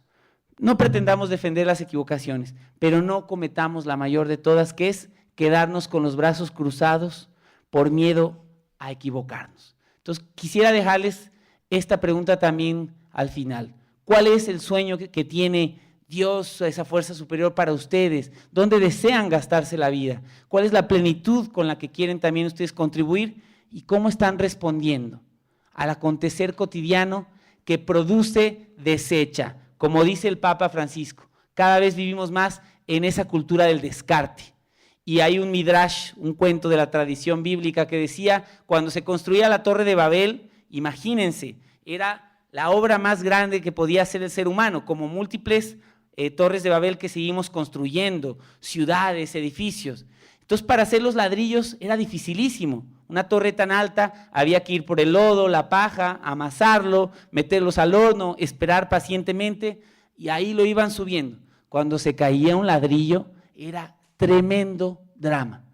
No pretendamos defender las equivocaciones, pero no cometamos la mayor de todas, que es quedarnos con los brazos cruzados por miedo a equivocarnos. Entonces, quisiera dejarles esta pregunta también al final. ¿Cuál es el sueño que tiene Dios, esa fuerza superior para ustedes? ¿Dónde desean gastarse la vida? ¿Cuál es la plenitud con la que quieren también ustedes contribuir? ¿Y cómo están respondiendo al acontecer cotidiano que produce, desecha? Como dice el Papa Francisco, cada vez vivimos más en esa cultura del descarte. Y hay un midrash, un cuento de la tradición bíblica que decía, cuando se construía la Torre de Babel, imagínense, era la obra más grande que podía hacer el ser humano, como múltiples torres de Babel que seguimos construyendo, ciudades, edificios. Entonces, para hacer los ladrillos era dificilísimo. Una torre tan alta, había que ir por el lodo, la paja, amasarlo, meterlos al horno, esperar pacientemente, y ahí lo iban subiendo. Cuando se caía un ladrillo, era tremendo drama.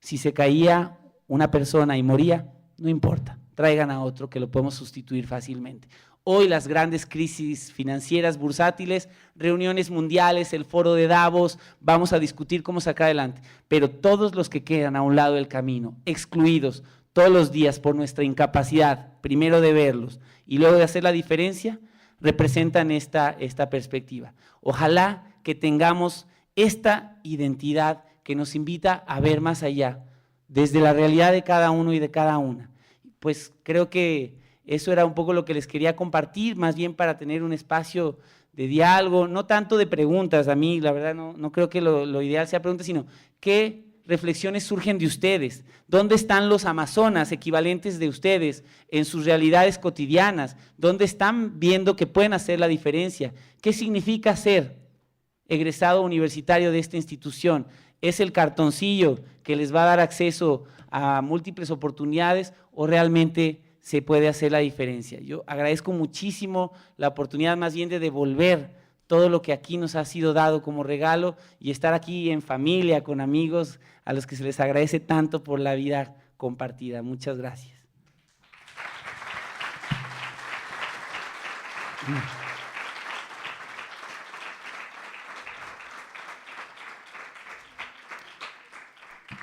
Si se caía una persona y moría, no importa, traigan a otro que lo podemos sustituir fácilmente. Hoy las grandes crisis financieras, bursátiles, reuniones mundiales, el foro de Davos, vamos a discutir cómo sacar adelante, pero todos los que quedan a un lado del camino, excluidos todos los días por nuestra incapacidad, primero de verlos y luego de hacer la diferencia, representan esta perspectiva. Ojalá que tengamos esta identidad que nos invita a ver más allá, desde la realidad de cada uno y de cada una. Pues creo que eso era un poco lo que les quería compartir, más bien para tener un espacio de diálogo, no tanto de preguntas. A mí, la verdad, no creo que lo ideal sea preguntas, sino ¿qué reflexiones surgen de ustedes. ¿Dónde están los amazonas equivalentes de ustedes en sus realidades cotidianas? ¿Dónde están viendo que pueden hacer la diferencia? ¿Qué significa ser egresado universitario de esta institución? ¿Es el cartoncillo que les va a dar acceso a múltiples oportunidades o realmente se puede hacer la diferencia? Yo agradezco muchísimo la oportunidad más bien de devolver todo lo que aquí nos ha sido dado como regalo y estar aquí en familia, con amigos, a los que se les agradece tanto por la vida compartida. Muchas gracias.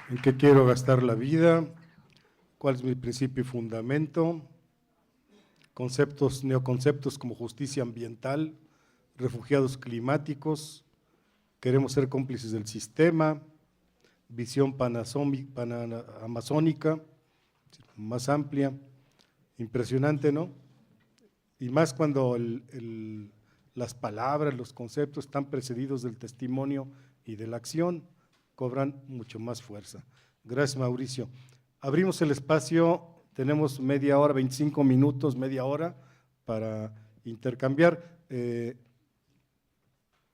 ¿En qué quiero gastar la vida? ¿Cuál es mi principio y fundamento? Conceptos, neoconceptos como justicia ambiental, refugiados climáticos, queremos ser cómplices del sistema, visión panamazónica, más amplia, impresionante, ¿no? Y más cuando las palabras, los conceptos están precedidos del testimonio y de la acción, cobran mucho más fuerza. Gracias, Mauricio. Abrimos el espacio, tenemos media hora, 25 minutos, media hora para intercambiar.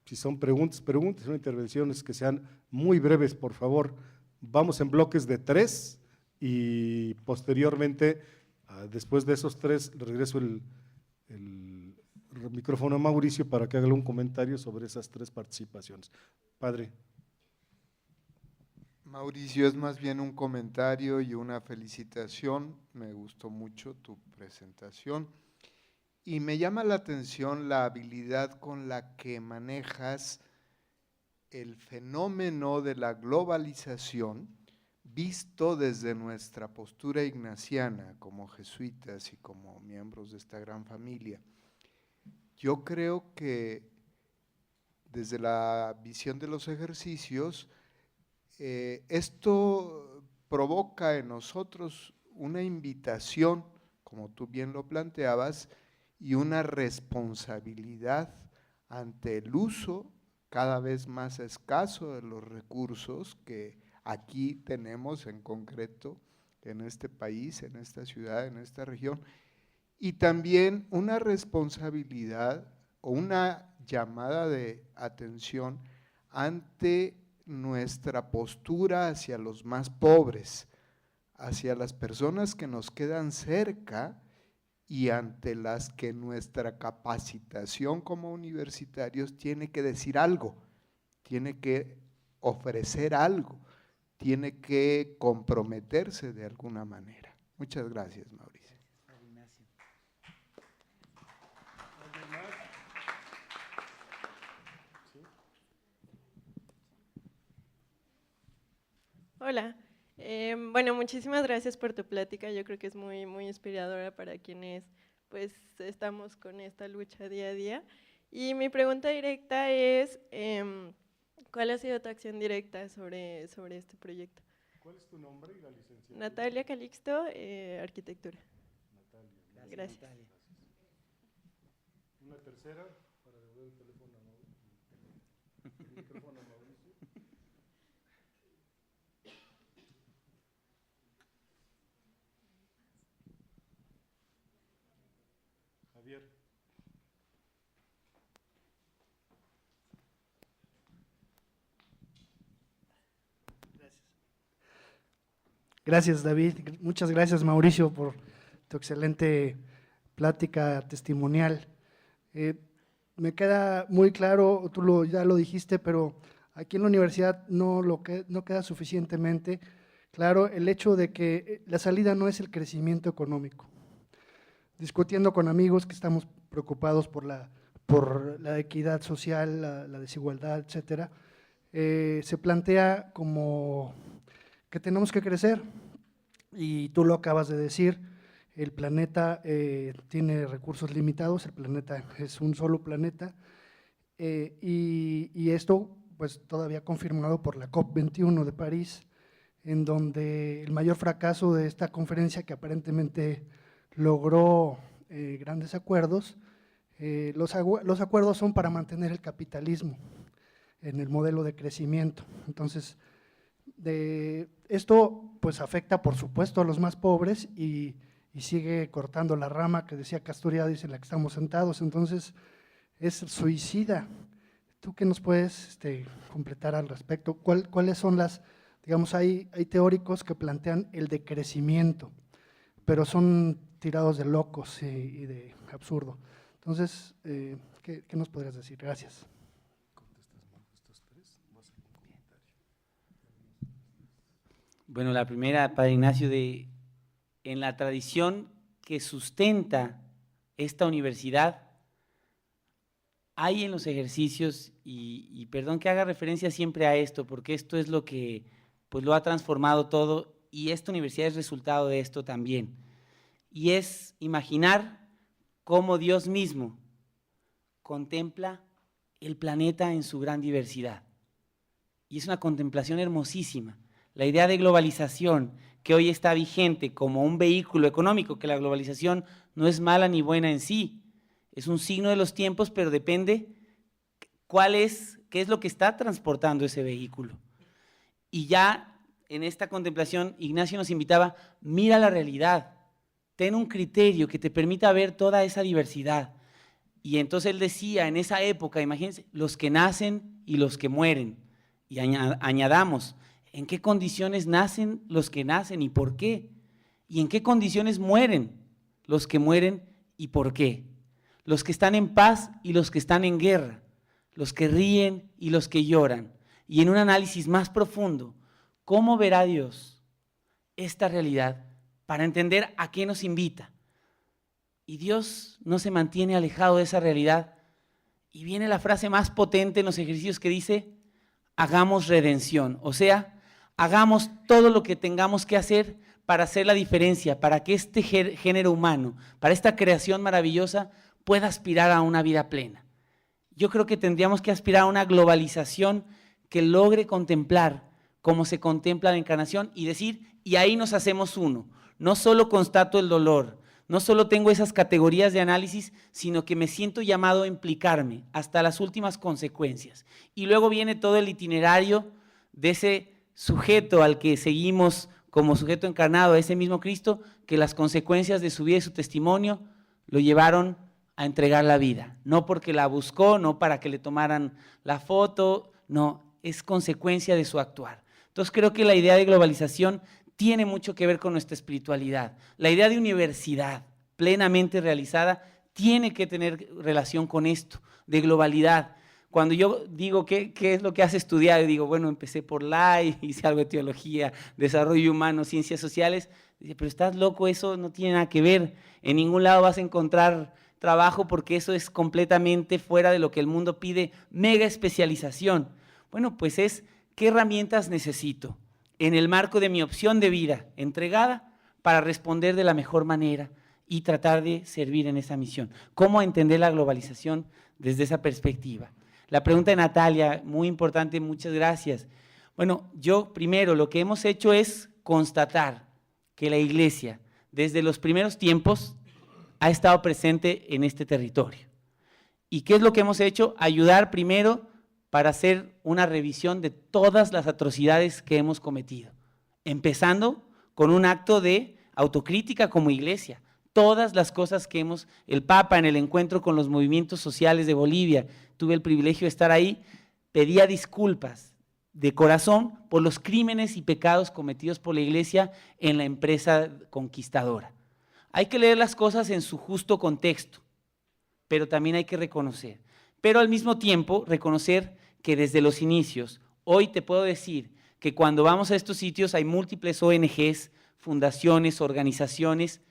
Si son preguntas, son intervenciones que sean muy breves, por favor. Vamos en bloques de 3 y posteriormente, después de esos 3, regreso el micrófono a Mauricio para que haga un comentario sobre esas 3 participaciones. Padre. Mauricio, es más bien un comentario y una felicitación. Me gustó mucho tu presentación. Y me llama la atención la habilidad con la que manejas el fenómeno de la globalización visto desde nuestra postura ignaciana como jesuitas y como miembros de esta gran familia. Yo creo que desde la visión de los ejercicios, esto provoca en nosotros una invitación, como tú bien lo planteabas, y una responsabilidad ante el uso cada vez más escaso de los recursos que aquí tenemos en concreto en este país, en esta ciudad, en esta región, y también una responsabilidad o una llamada de atención ante nuestra postura hacia los más pobres, hacia las personas que nos quedan cerca y ante las que nuestra capacitación como universitarios tiene que decir algo, tiene que ofrecer algo, tiene que comprometerse de alguna manera. Muchas gracias, Mauricio. Hola, bueno, muchísimas gracias por tu plática, yo creo que es muy, muy inspiradora para quienes pues estamos con esta lucha día a día. Y mi pregunta directa es, ¿cuál ha sido tu acción directa sobre este proyecto? ¿Cuál es tu nombre y la licenciatura? Natalia Calixto, Arquitectura. Natalia. Gracias. Natalia. Una tercera para devolver el teléfono a Mauricio. El micrófono a Mauricio. Javier. Gracias, David. Muchas gracias, Mauricio, por tu excelente plática testimonial. Me queda muy claro, ya lo dijiste, pero aquí en la universidad no queda suficientemente claro el hecho de que la salida no es el crecimiento económico. Discutiendo con amigos que estamos preocupados por la equidad social, la desigualdad, etcétera, se plantea como que tenemos que crecer, y tú lo acabas de decir, el planeta tiene recursos limitados, el planeta es un solo planeta, y esto pues todavía confirmado por la COP21 de París, en donde el mayor fracaso de esta conferencia, que aparentemente logró grandes acuerdos, los acuerdos son para mantener el capitalismo en el modelo de crecimiento. Entonces, Esto pues afecta por supuesto a los más pobres y sigue cortando la rama que decía Castoriadis en la que estamos sentados, entonces es suicida. ¿Tú qué nos puedes completar al respecto? ¿Cuáles son las, digamos, hay teóricos que plantean el decrecimiento, pero son tirados de locos y de absurdo? Entonces, ¿qué nos podrías decir? Gracias. Bueno, la primera, Padre Ignacio, en la tradición que sustenta esta universidad, hay en los ejercicios, y perdón que haga referencia siempre a esto, porque esto es lo que pues lo ha transformado todo, y esta universidad es resultado de esto también, y es imaginar cómo Dios mismo contempla el planeta en su gran diversidad, y es una contemplación hermosísima. La idea de globalización que hoy está vigente como un vehículo económico, que la globalización no es mala ni buena en sí, es un signo de los tiempos, pero depende qué es lo que está transportando ese vehículo. Y ya en esta contemplación, Ignacio nos invitaba, mira la realidad, ten un criterio que te permita ver toda esa diversidad. Y entonces él decía, en esa época, imagínense, los que nacen y los que mueren. Y añadamos, ¿en qué condiciones nacen los que nacen y por qué? ¿Y en qué condiciones mueren los que mueren y por qué? Los que están en paz y los que están en guerra, los que ríen y los que lloran. Y en un análisis más profundo, ¿cómo verá Dios esta realidad para entender a qué nos invita? Y Dios no se mantiene alejado de esa realidad. Y viene la frase más potente en los ejercicios que dice, hagamos redención, o sea, hagamos todo lo que tengamos que hacer para hacer la diferencia, para que este género humano, para esta creación maravillosa, pueda aspirar a una vida plena. Yo creo que tendríamos que aspirar a una globalización que logre contemplar cómo se contempla la encarnación y decir, y ahí nos hacemos uno. No solo constato el dolor, no solo tengo esas categorías de análisis, sino que me siento llamado a implicarme hasta las últimas consecuencias. Y luego viene todo el itinerario de ese sujeto al que seguimos como sujeto encarnado, a ese mismo Cristo, que las consecuencias de su vida y su testimonio lo llevaron a entregar la vida. No porque la buscó, no para que le tomaran la foto, no, es consecuencia de su actuar. Entonces creo que la idea de globalización tiene mucho que ver con nuestra espiritualidad. La idea de universidad plenamente realizada tiene que tener relación con esto, de globalidad. Cuando yo digo qué es lo que has estudiado, yo digo, bueno, empecé por hice algo de teología, desarrollo humano, ciencias sociales. Dice, pero estás loco, eso no tiene nada que ver. En ningún lado vas a encontrar trabajo porque eso es completamente fuera de lo que el mundo pide, mega especialización. Bueno, pues es, ¿qué herramientas necesito en el marco de mi opción de vida entregada para responder de la mejor manera y tratar de servir en esa misión? ¿Cómo entender la globalización desde esa perspectiva? La pregunta de Natalia, muy importante, muchas gracias. Bueno, yo primero lo que hemos hecho es constatar que la Iglesia desde los primeros tiempos ha estado presente en este territorio. ¿Y qué es lo que hemos hecho? Ayudar primero para hacer una revisión de todas las atrocidades que hemos cometido, empezando con un acto de autocrítica como Iglesia. Todas las cosas que el Papa en el encuentro con los movimientos sociales de Bolivia, tuve el privilegio de estar ahí, pedía disculpas de corazón por los crímenes y pecados cometidos por la Iglesia en la empresa conquistadora. Hay que leer las cosas en su justo contexto, pero también hay que reconocer. Pero al mismo tiempo, reconocer que desde los inicios, hoy te puedo decir que cuando vamos a estos sitios hay múltiples ONGs, fundaciones, organizaciones,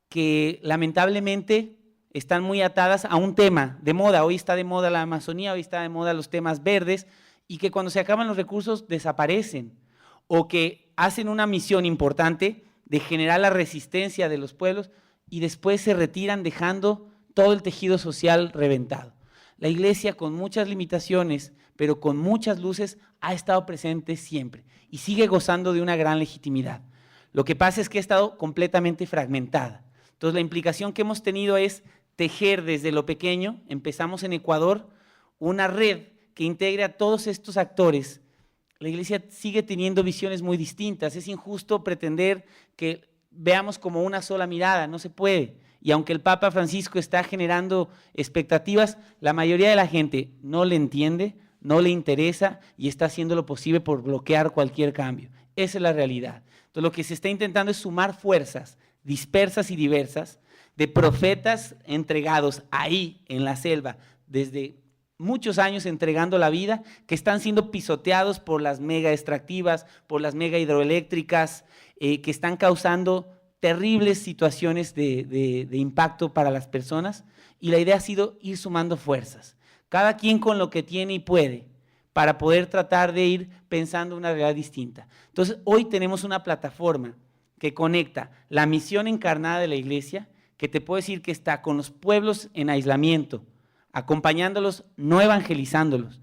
que lamentablemente están muy atadas a un tema de moda. Hoy está de moda la Amazonía, hoy está de moda los temas verdes, y que cuando se acaban los recursos desaparecen, o que hacen una misión importante de generar la resistencia de los pueblos y después se retiran dejando todo el tejido social reventado. La Iglesia, con muchas limitaciones, pero con muchas luces, ha estado presente siempre y sigue gozando de una gran legitimidad. Lo que pasa es que ha estado completamente fragmentada. Entonces, la implicación que hemos tenido es tejer desde lo pequeño, empezamos en Ecuador, una red que integre a todos estos actores la iglesia sigue teniendo visiones muy distintas. Es injusto pretender que veamos como una sola mirada, no se puede. Y aunque el Papa Francisco está generando expectativas, la mayoría de la gente no le entiende, no le interesa y está haciendo lo posible por bloquear cualquier cambio. Esa es la realidad. Entonces, lo que se está intentando es sumar fuerzas dispersas y diversas de profetas entregados ahí en la selva desde muchos años entregando la vida, que están siendo pisoteados por las mega extractivas, por las mega hidroeléctricas, que están causando terribles situaciones de impacto para las personas, y la idea ha sido ir sumando fuerzas, cada quien con lo que tiene y puede, para poder tratar de ir pensando una realidad distinta. Entonces, hoy tenemos una plataforma que conecta la misión encarnada de la iglesia, que te puedo decir que está con los pueblos en aislamiento, acompañándolos, no evangelizándolos,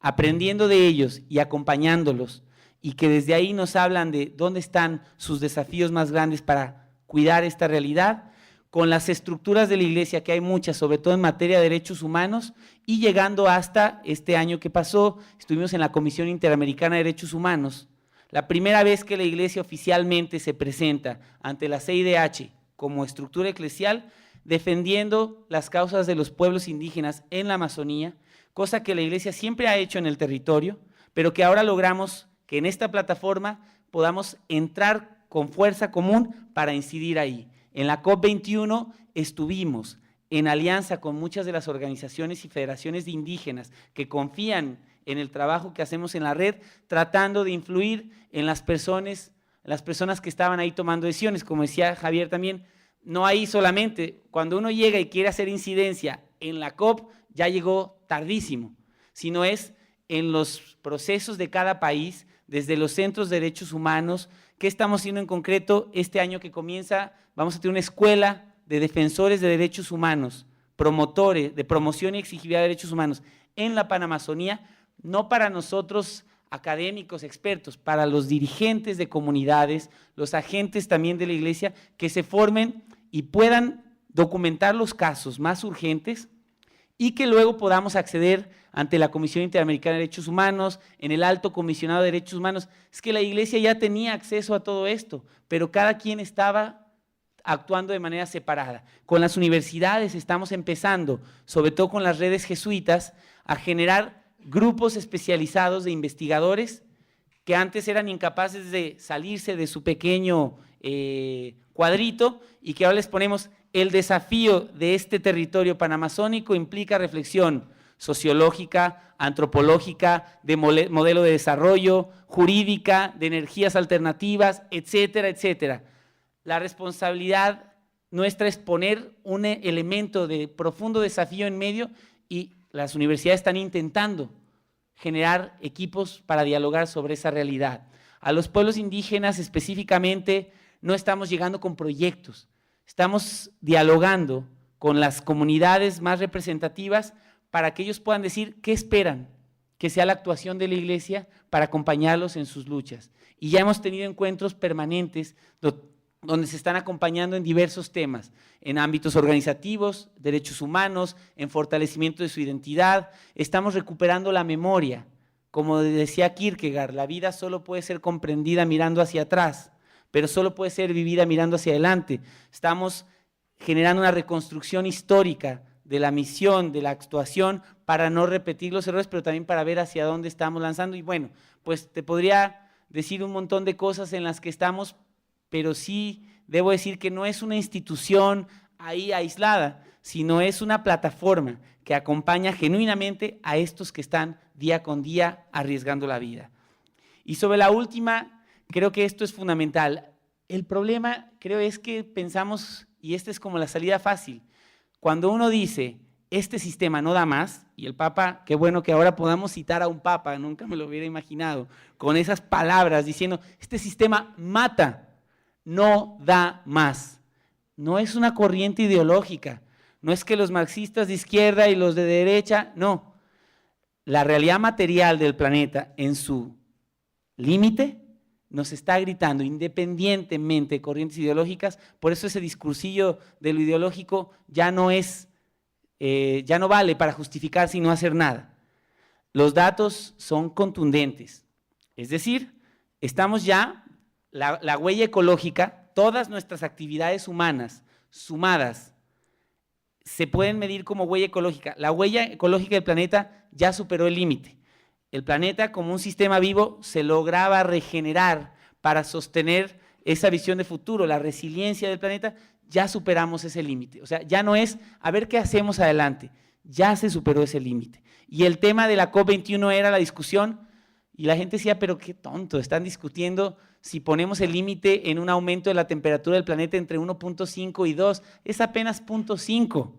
aprendiendo de ellos y acompañándolos, y que desde ahí nos hablan de dónde están sus desafíos más grandes para cuidar esta realidad, con las estructuras de la iglesia, que hay muchas, sobre todo en materia de derechos humanos, y llegando hasta este año que pasó, estuvimos en la Comisión Interamericana de Derechos Humanos, la primera vez que la iglesia oficialmente se presenta ante la CIDH como estructura eclesial, defendiendo las causas de los pueblos indígenas en la Amazonía, cosa que la iglesia siempre ha hecho en el territorio, pero que ahora logramos que en esta plataforma podamos entrar con fuerza común para incidir ahí. En la COP21 estuvimos en alianza con muchas de las organizaciones y federaciones de indígenas que confían en el trabajo que hacemos en la red, tratando de influir en las personas que estaban ahí tomando decisiones. Como decía Javier también, no ahí solamente, cuando uno llega y quiere hacer incidencia en la COP, ya llegó tardísimo, sino es en los procesos de cada país, desde los centros de derechos humanos. ¿Qué estamos haciendo en concreto? Este año que comienza, vamos a tener una escuela de defensores de derechos humanos, promotores de promoción y exigibilidad de derechos humanos en la Panamazonía, no para nosotros académicos, expertos, para los dirigentes de comunidades, los agentes también de la iglesia, que se formen y puedan documentar los casos más urgentes y que luego podamos acceder ante la Comisión Interamericana de Derechos Humanos, en el Alto Comisionado de Derechos Humanos. Es que la iglesia ya tenía acceso a todo esto, pero cada quien estaba actuando de manera separada. Con las universidades estamos empezando, sobre todo con las redes jesuitas, a generar grupos especializados de investigadores que antes eran incapaces de salirse de su pequeño cuadrito, y que ahora les ponemos el desafío de este territorio panamazónico implica reflexión sociológica, antropológica, de modelo de desarrollo, jurídica, de energías alternativas, etcétera, etcétera. La responsabilidad nuestra es poner un elemento de profundo desafío en medio, y las universidades están intentando generar equipos para dialogar sobre esa realidad. A los pueblos indígenas específicamente no estamos llegando con proyectos, estamos dialogando con las comunidades más representativas para que ellos puedan decir qué esperan que sea la actuación de la iglesia para acompañarlos en sus luchas. Y ya hemos tenido encuentros permanentes donde se están acompañando en diversos temas, en ámbitos organizativos, derechos humanos, en fortalecimiento de su identidad. Estamos recuperando la memoria. Como decía Kierkegaard, la vida solo puede ser comprendida mirando hacia atrás, pero solo puede ser vivida mirando hacia adelante. Estamos generando una reconstrucción histórica de la misión, de la actuación, para no repetir los errores, pero también para ver hacia dónde estamos lanzando. Y bueno, pues te podría decir un montón de cosas en las que estamos, pero sí debo decir que no es una institución ahí aislada, sino es una plataforma que acompaña genuinamente a estos que están día con día arriesgando la vida. Y sobre la última, creo que esto es fundamental. El problema, creo, es que pensamos, y esta es como la salida fácil, cuando uno dice, este sistema no da más, y el Papa, qué bueno que ahora podamos citar a un Papa, nunca me lo hubiera imaginado, con esas palabras diciendo, este sistema mata, no da más. No es una corriente ideológica, no es que los marxistas de izquierda y los de derecha, no. La realidad material del planeta en su límite nos está gritando, independientemente de corrientes ideológicas. Por eso ese discursillo de lo ideológico ya no vale para justificar sin no hacer nada. Los datos son contundentes. Es decir, estamos ya, la huella ecológica, todas nuestras actividades humanas sumadas se pueden medir como huella ecológica. La huella ecológica del planeta ya superó el límite. El planeta, como un sistema vivo, se lograba regenerar para sostener esa visión de futuro, la resiliencia del planeta. Ya superamos ese límite. O sea, ya no es a ver qué hacemos adelante, ya se superó ese límite. Y el tema de la COP21 era la discusión, y la gente decía, pero qué tonto, están discutiendo si ponemos el límite en un aumento de la temperatura del planeta entre 1.5 y 2, es apenas 0.5.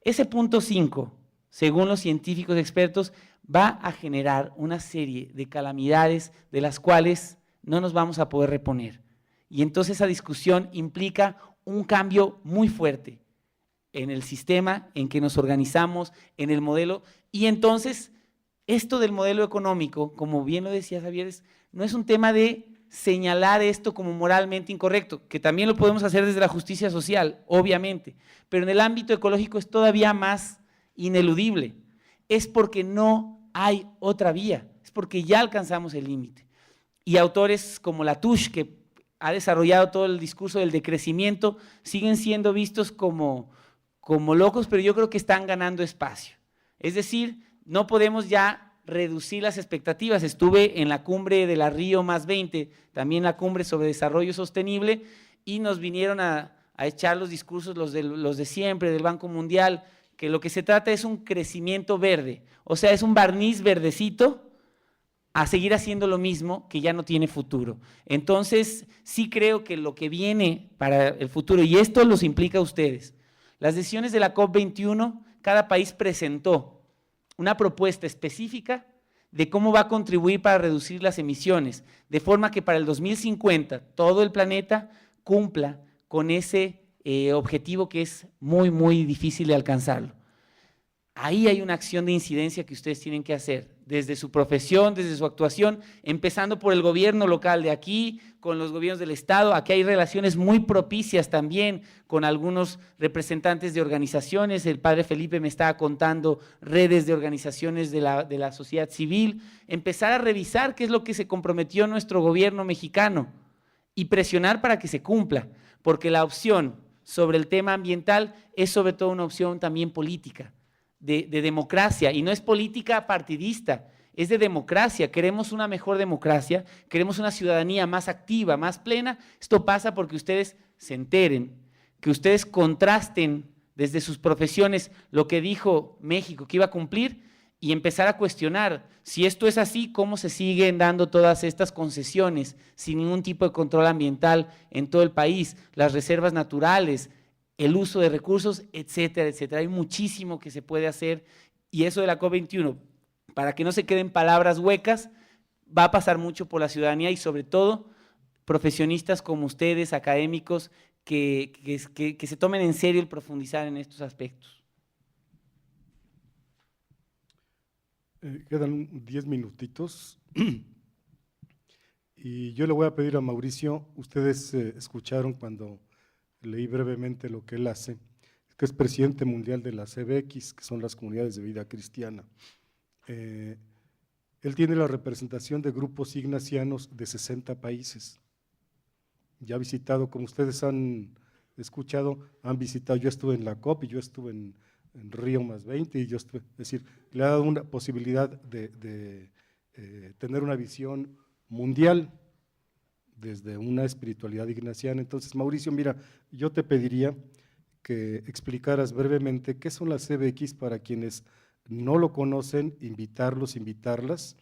Ese 0.5, según los científicos expertos, va a generar una serie de calamidades de las cuales no nos vamos a poder reponer. Y entonces esa discusión implica un cambio muy fuerte en el sistema en que nos organizamos, en el modelo, y entonces esto del modelo económico, como bien lo decía Javier, no es un tema de señalar esto como moralmente incorrecto, que también lo podemos hacer desde la justicia social, obviamente, pero en el ámbito ecológico es todavía más ineludible. Es porque no hay otra vía, es porque ya alcanzamos el límite. Y autores como Latouche, que ha desarrollado todo el discurso del decrecimiento, siguen siendo vistos como locos, pero yo creo que están ganando espacio. Es decir, no podemos ya reducir las expectativas. Estuve en la cumbre de la Río +20, también la cumbre sobre desarrollo sostenible, y nos vinieron a echar los discursos, los de siempre, del Banco Mundial, que lo que se trata es un crecimiento verde, o sea, es un barniz verdecito a seguir haciendo lo mismo que ya no tiene futuro. Entonces, sí creo que lo que viene para el futuro, y esto los implica a ustedes, las decisiones de la COP21, cada país presentó una propuesta específica de cómo va a contribuir para reducir las emisiones, de forma que para el 2050 todo el planeta cumpla con ese objetivo que es muy, muy difícil de alcanzarlo. Ahí hay una acción de incidencia que ustedes tienen que hacer, desde su profesión, desde su actuación, empezando por el gobierno local de aquí, con los gobiernos del estado. Aquí hay relaciones muy propicias también con algunos representantes de organizaciones. El padre Felipe me estaba contando redes de organizaciones de la sociedad civil. Empezar a revisar qué es lo que se comprometió nuestro gobierno mexicano y presionar para que se cumpla, porque la opción sobre el tema ambiental es sobre todo una opción también política. De democracia, y no es política partidista, es de democracia. Queremos una mejor democracia, queremos una ciudadanía más activa, más plena. Esto pasa porque ustedes se enteren, que ustedes contrasten desde sus profesiones lo que dijo México que iba a cumplir y empezar a cuestionar si esto es así, cómo se siguen dando todas estas concesiones sin ningún tipo de control ambiental en todo el país, las reservas naturales, el uso de recursos, etcétera, etcétera. Hay muchísimo que se puede hacer, y eso de la COP21, para que no se queden palabras huecas, va a pasar mucho por la ciudadanía y sobre todo profesionistas como ustedes, académicos, que se tomen en serio el profundizar en estos aspectos. Quedan 10 minutitos y yo le voy a pedir a Mauricio, ustedes escucharon cuando leí brevemente lo que él hace, que es presidente mundial de la CBX, que son las comunidades de vida cristiana. Él tiene la representación de grupos ignacianos de 60 países. Ya ha visitado, como ustedes han escuchado, han visitado, yo estuve en la COP y yo estuve en Río +20 y yo estuve, es decir, le ha dado una posibilidad de tener una visión mundial desde una espiritualidad ignaciana. Entonces, Mauricio, mira, yo te pediría que explicaras brevemente qué son las CBX para quienes no lo conocen, invitarlas.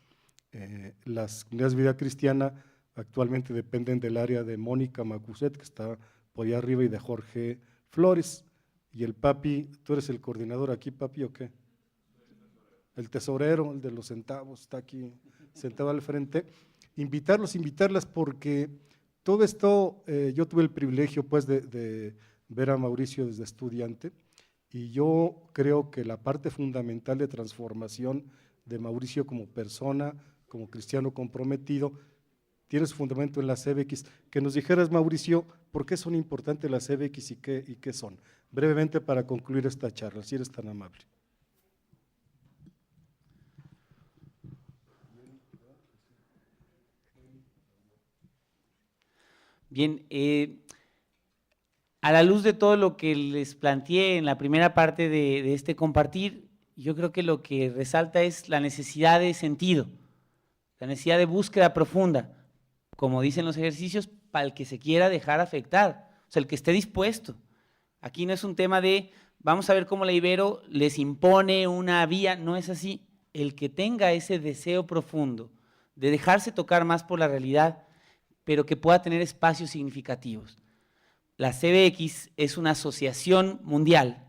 Las comunidades de vida cristiana actualmente dependen del área de Mónica Macuset, que está por allá arriba, y de Jorge Flores. Y el papi, ¿tú eres el coordinador aquí, papi, o qué? El tesorero, el de los centavos, está aquí sentado al frente. Invitarlas porque todo esto, yo tuve el privilegio pues de ver a Mauricio desde estudiante, y yo creo que la parte fundamental de transformación de Mauricio como persona, como cristiano comprometido, tiene su fundamento en las CBX. Que nos dijeras, Mauricio, ¿por qué son importantes las CBX y qué son? Brevemente para concluir esta charla, si eres tan amable. Bien, a la luz de todo lo que les planteé en la primera parte de este compartir, yo creo que lo que resalta es la necesidad de sentido, la necesidad de búsqueda profunda, como dicen los ejercicios, para el que se quiera dejar afectar, o sea, el que esté dispuesto. Aquí no es un tema de, vamos a ver cómo la Ibero les impone una vía, no es así. El que tenga ese deseo profundo de dejarse tocar más por la realidad, pero que pueda tener espacios significativos. La CBX es una asociación mundial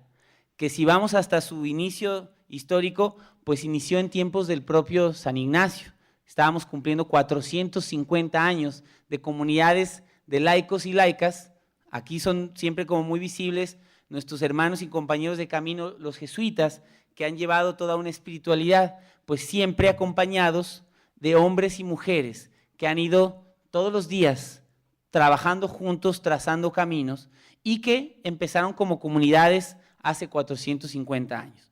que, si vamos hasta su inicio histórico, pues inició en tiempos del propio San Ignacio. Estábamos cumpliendo 450 años de comunidades de laicos y laicas. Aquí son siempre como muy visibles nuestros hermanos y compañeros de camino, los jesuitas, que han llevado toda una espiritualidad, pues siempre acompañados de hombres y mujeres que han ido todos los días trabajando juntos, trazando caminos, y que empezaron como comunidades hace 450 años.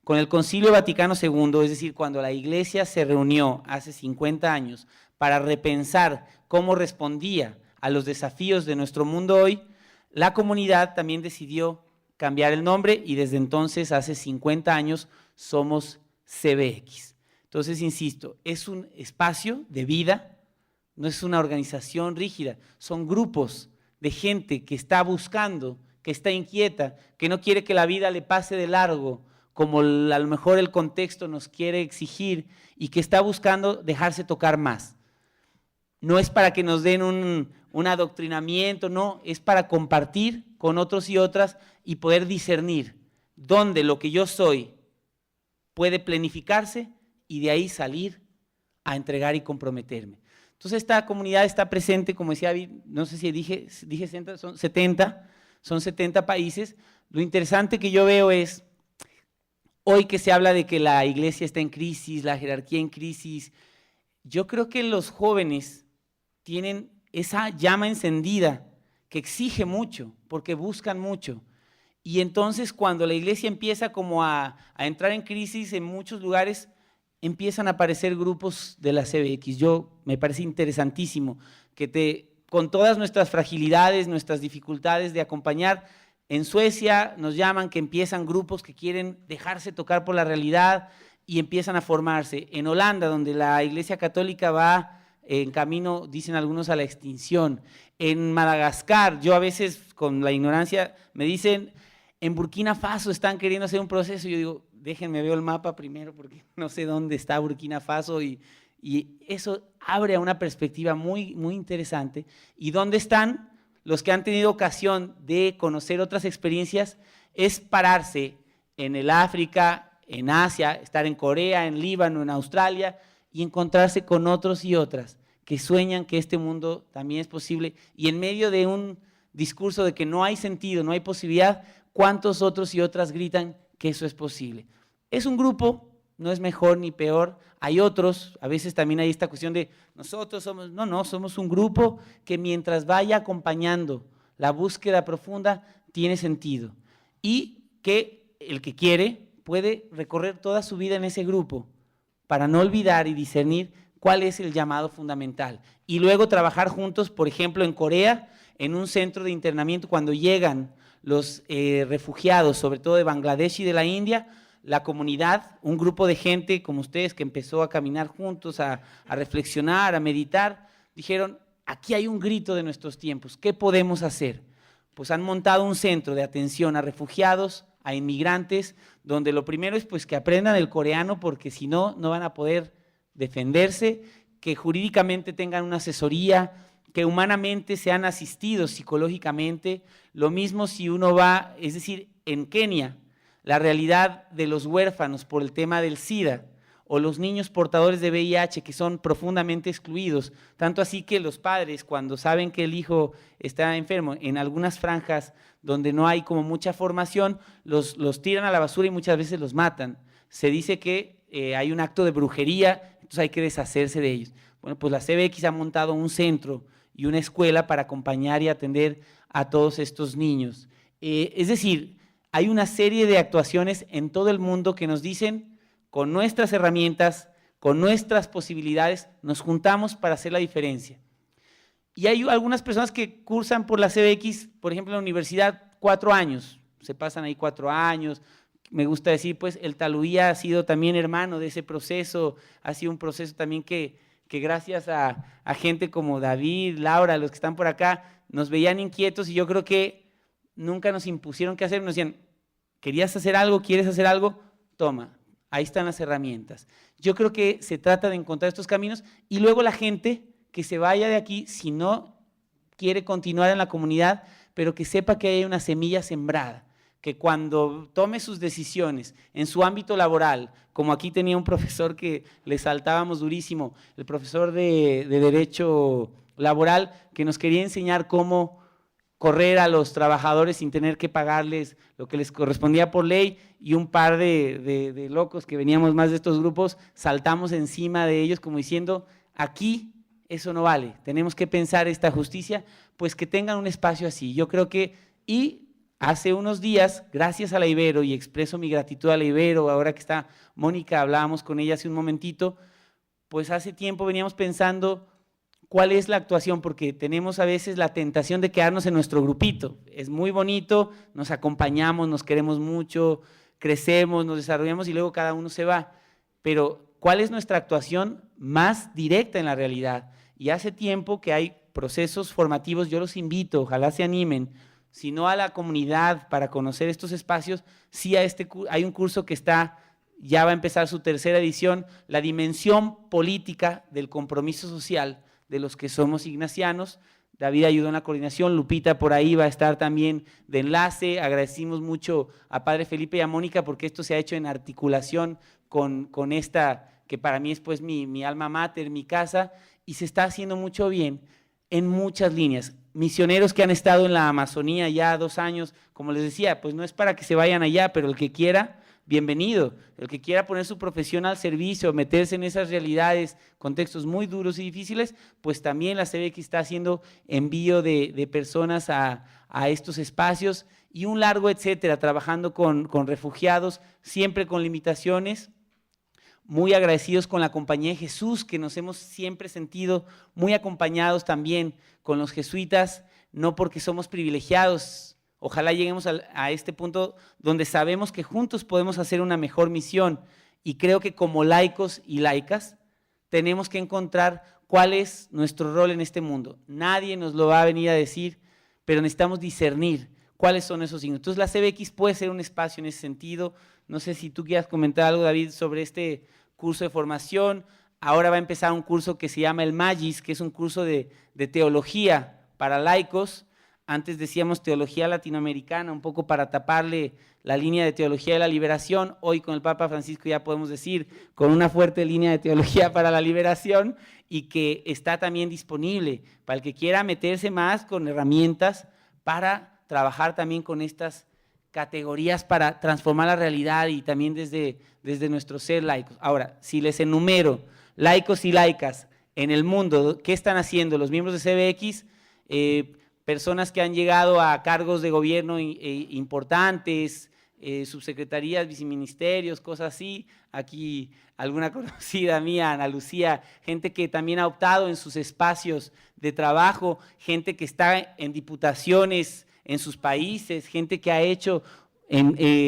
Con el Concilio Vaticano II, es decir, cuando la Iglesia se reunió hace 50 años para repensar cómo respondía a los desafíos de nuestro mundo hoy, la comunidad también decidió cambiar el nombre y desde entonces, hace 50 años, somos CBX. Entonces, insisto, es un espacio de vida, no es una organización rígida, son grupos de gente que está buscando, que está inquieta, que no quiere que la vida le pase de largo, como a lo mejor el contexto nos quiere exigir, y que está buscando dejarse tocar más. No es para que nos den un adoctrinamiento, no, es para compartir con otros y otras y poder discernir dónde lo que yo soy puede planificarse y de ahí salir a entregar y comprometerme. Entonces esta comunidad está presente, como decía David, no sé si dije 60, son 70 países. Lo interesante que yo veo es, hoy que se habla de que la iglesia está en crisis, la jerarquía en crisis, yo creo que los jóvenes tienen esa llama encendida que exige mucho, porque buscan mucho. Y entonces cuando la iglesia empieza como a entrar en crisis en muchos lugares, empiezan a aparecer grupos de la CBX. Me parece interesantísimo que con todas nuestras fragilidades, nuestras dificultades de acompañar, en Suecia nos llaman que empiezan grupos que quieren dejarse tocar por la realidad y empiezan a formarse. En Holanda, donde la Iglesia Católica va en camino, dicen algunos, a la extinción. En Madagascar, yo a veces con la ignorancia me dicen, en Burkina Faso están queriendo hacer un proceso, y yo digo, déjenme ver el mapa primero porque no sé dónde está Burkina Faso, y eso abre a una perspectiva muy, muy interesante. ¿Y dónde están los que han tenido ocasión de conocer otras experiencias? Es pararse en el África, en Asia, estar en Corea, en Líbano, en Australia, y encontrarse con otros y otras que sueñan que este mundo también es posible, y en medio de un discurso de que no hay sentido, no hay posibilidad, ¿cuántos otros y otras gritan que eso es posible? Es un grupo, no es mejor ni peor. Hay otros, a veces también hay esta cuestión de nosotros somos, no, somos un grupo que mientras vaya acompañando la búsqueda profunda tiene sentido, y que el que quiere puede recorrer toda su vida en ese grupo para no olvidar y discernir cuál es el llamado fundamental, y luego trabajar juntos, por ejemplo, en Corea, en un centro de internamiento, cuando llegan los refugiados, sobre todo de Bangladesh y de la India, la comunidad, un grupo de gente como ustedes que empezó a caminar juntos, a reflexionar, a meditar, dijeron, aquí hay un grito de nuestros tiempos, ¿qué podemos hacer? Pues han montado un centro de atención a refugiados, a inmigrantes, donde lo primero es pues que aprendan el coreano, porque si no, no van a poder defenderse, que jurídicamente tengan una asesoría, que humanamente sean asistidos psicológicamente. Lo mismo si uno va, es decir, en Kenia, la realidad de los huérfanos por el tema del SIDA, o los niños portadores de VIH que son profundamente excluidos, tanto así que los padres, cuando saben que el hijo está enfermo, en algunas franjas donde no hay como mucha formación, los tiran a la basura y muchas veces los matan. Se dice que hay un acto de brujería, entonces hay que deshacerse de ellos. Bueno, pues la CBX ha montado un centro y una escuela para acompañar y atender a todos estos niños. Es decir, hay una serie de actuaciones en todo el mundo que nos dicen, con nuestras herramientas, con nuestras posibilidades, nos juntamos para hacer la diferencia. Y hay algunas personas que cursan por la CBX, por ejemplo, en la universidad, 4 años, se pasan ahí 4 años. Me gusta decir, pues, el Taluía ha sido también hermano de ese proceso, ha sido un proceso también que gracias a gente como David, Laura, los que están por acá, nos veían inquietos y yo creo que nunca nos impusieron qué hacer, nos decían, ¿querías hacer algo? ¿Quieres hacer algo? Toma, ahí están las herramientas. Yo creo que se trata de encontrar estos caminos y luego la gente que se vaya de aquí, si no quiere continuar en la comunidad, pero que sepa que hay una semilla sembrada, que cuando tome sus decisiones en su ámbito laboral, como aquí tenía un profesor que le saltábamos durísimo, el profesor de Derecho Laboral, que nos quería enseñar cómo correr a los trabajadores sin tener que pagarles lo que les correspondía por ley, y un par de locos que veníamos más de estos grupos, saltamos encima de ellos como diciendo, aquí eso no vale, tenemos que pensar esta justicia, pues que tengan un espacio así. Yo creo que, y hace unos días, gracias a la Ibero, y expreso mi gratitud a la Ibero, ahora que está Mónica, hablábamos con ella hace un momentito, pues hace tiempo veníamos pensando cuál es la actuación, porque tenemos a veces la tentación de quedarnos en nuestro grupito. Es muy bonito, nos acompañamos, nos queremos mucho, crecemos, nos desarrollamos y luego cada uno se va. Pero, ¿cuál es nuestra actuación más directa en la realidad? Y hace tiempo que hay procesos formativos, yo los invito, ojalá se animen, si no a la comunidad para conocer estos espacios, sí hay un curso que ya va a empezar su 3ª edición, la dimensión política del compromiso social de los que somos ignacianos. David ayudó en la coordinación, Lupita por ahí va a estar también de enlace. Agradecimos mucho a Padre Felipe y a Mónica porque esto se ha hecho en articulación con esta, que para mí es pues mi alma mater, mi casa, y se está haciendo mucho bien en muchas líneas. Misioneros que han estado en la Amazonía ya 2 años, como les decía, pues no es para que se vayan allá, pero el que quiera, bienvenido. El que quiera poner su profesión al servicio, meterse en esas realidades, contextos muy duros y difíciles, pues también la CBX está haciendo envío de personas a estos espacios y un largo etcétera, trabajando con refugiados, siempre con limitaciones. Muy agradecidos con la Compañía de Jesús, que nos hemos siempre sentido muy acompañados también con los jesuitas, no porque somos privilegiados. Ojalá lleguemos a este punto donde sabemos que juntos podemos hacer una mejor misión, y creo que como laicos y laicas tenemos que encontrar cuál es nuestro rol en este mundo. Nadie nos lo va a venir a decir, pero necesitamos discernir cuáles son esos signos. Entonces la CBX puede ser un espacio en ese sentido. No sé si tú quieras comentar algo, David, sobre este curso de formación. Ahora va a empezar un curso que se llama el Magis, que es un curso de teología para laicos. Antes decíamos teología latinoamericana, un poco para taparle la línea de teología de la liberación. Hoy con el Papa Francisco ya podemos decir con una fuerte línea de teología para la liberación, y que está también disponible para el que quiera meterse más con herramientas para trabajar también con estas categorías para transformar la realidad y también desde nuestro ser laicos. Ahora, si les enumero laicos y laicas en el mundo, ¿qué están haciendo los miembros de CBX? Personas que han llegado a cargos de gobierno importantes, subsecretarías, viceministerios, cosas así. Aquí alguna conocida mía, Ana Lucía, gente que también ha optado en sus espacios de trabajo, gente que está en diputaciones en sus países, gente que ha hecho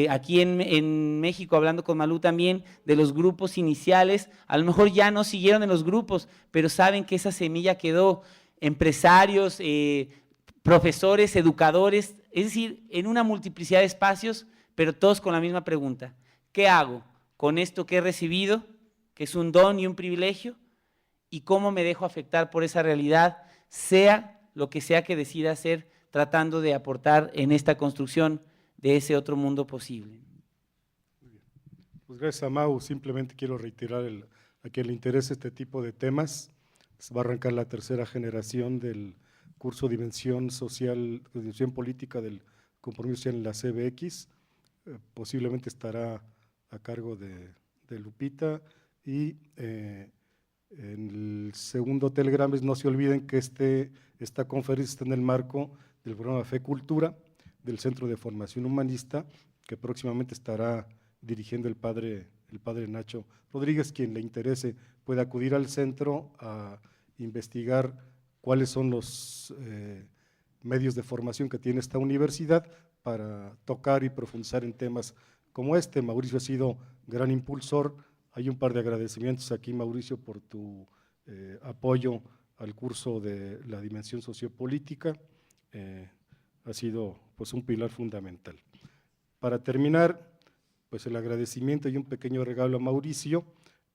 aquí en México, hablando con Malú también, de los grupos iniciales. A lo mejor ya no siguieron en los grupos, pero saben que esa semilla quedó. Empresarios, profesores, educadores, es decir, en una multiplicidad de espacios, pero todos con la misma pregunta: ¿qué hago con esto que he recibido, que es un don y un privilegio? ¿Y cómo me dejo afectar por esa realidad, sea lo que sea que decida hacer, tratando de aportar en esta construcción de ese otro mundo posible? Pues gracias a Mau, simplemente quiero reiterar a quien le interese este tipo de temas. Se va a arrancar la 3ª generación del curso Dimensión Social, Dimensión Política del Compromiso Social en la CBX. Posiblemente estará a cargo de Lupita, y en el segundo Telegram no se olviden que esta conferencia está en el marco del programa Fe Cultura del Centro de Formación Humanista, que próximamente estará dirigiendo el padre Nacho Rodríguez. Quien le interese puede acudir al centro a investigar cuáles son los medios de formación que tiene esta universidad para tocar y profundizar en temas como este. Mauricio ha sido gran impulsor. Hay un par de agradecimientos aquí, Mauricio, por tu apoyo al curso de la dimensión sociopolítica. Ha sido pues un pilar fundamental. Para terminar, pues el agradecimiento y un pequeño regalo a Mauricio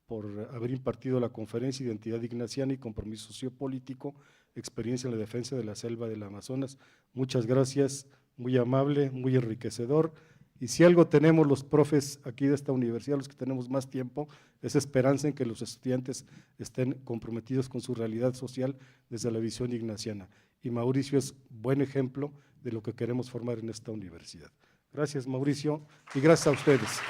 por haber impartido la conferencia Identidad Ignaciana y Compromiso Sociopolítico, experiencia en la defensa de la selva del Amazonas. Muchas gracias, muy amable, muy enriquecedor. Y si algo tenemos los profes aquí de esta universidad, los que tenemos más tiempo, es esperanza en que los estudiantes estén comprometidos con su realidad social desde la visión ignaciana. Y Mauricio es buen ejemplo de lo que queremos formar en esta universidad. Gracias, Mauricio, y gracias a ustedes.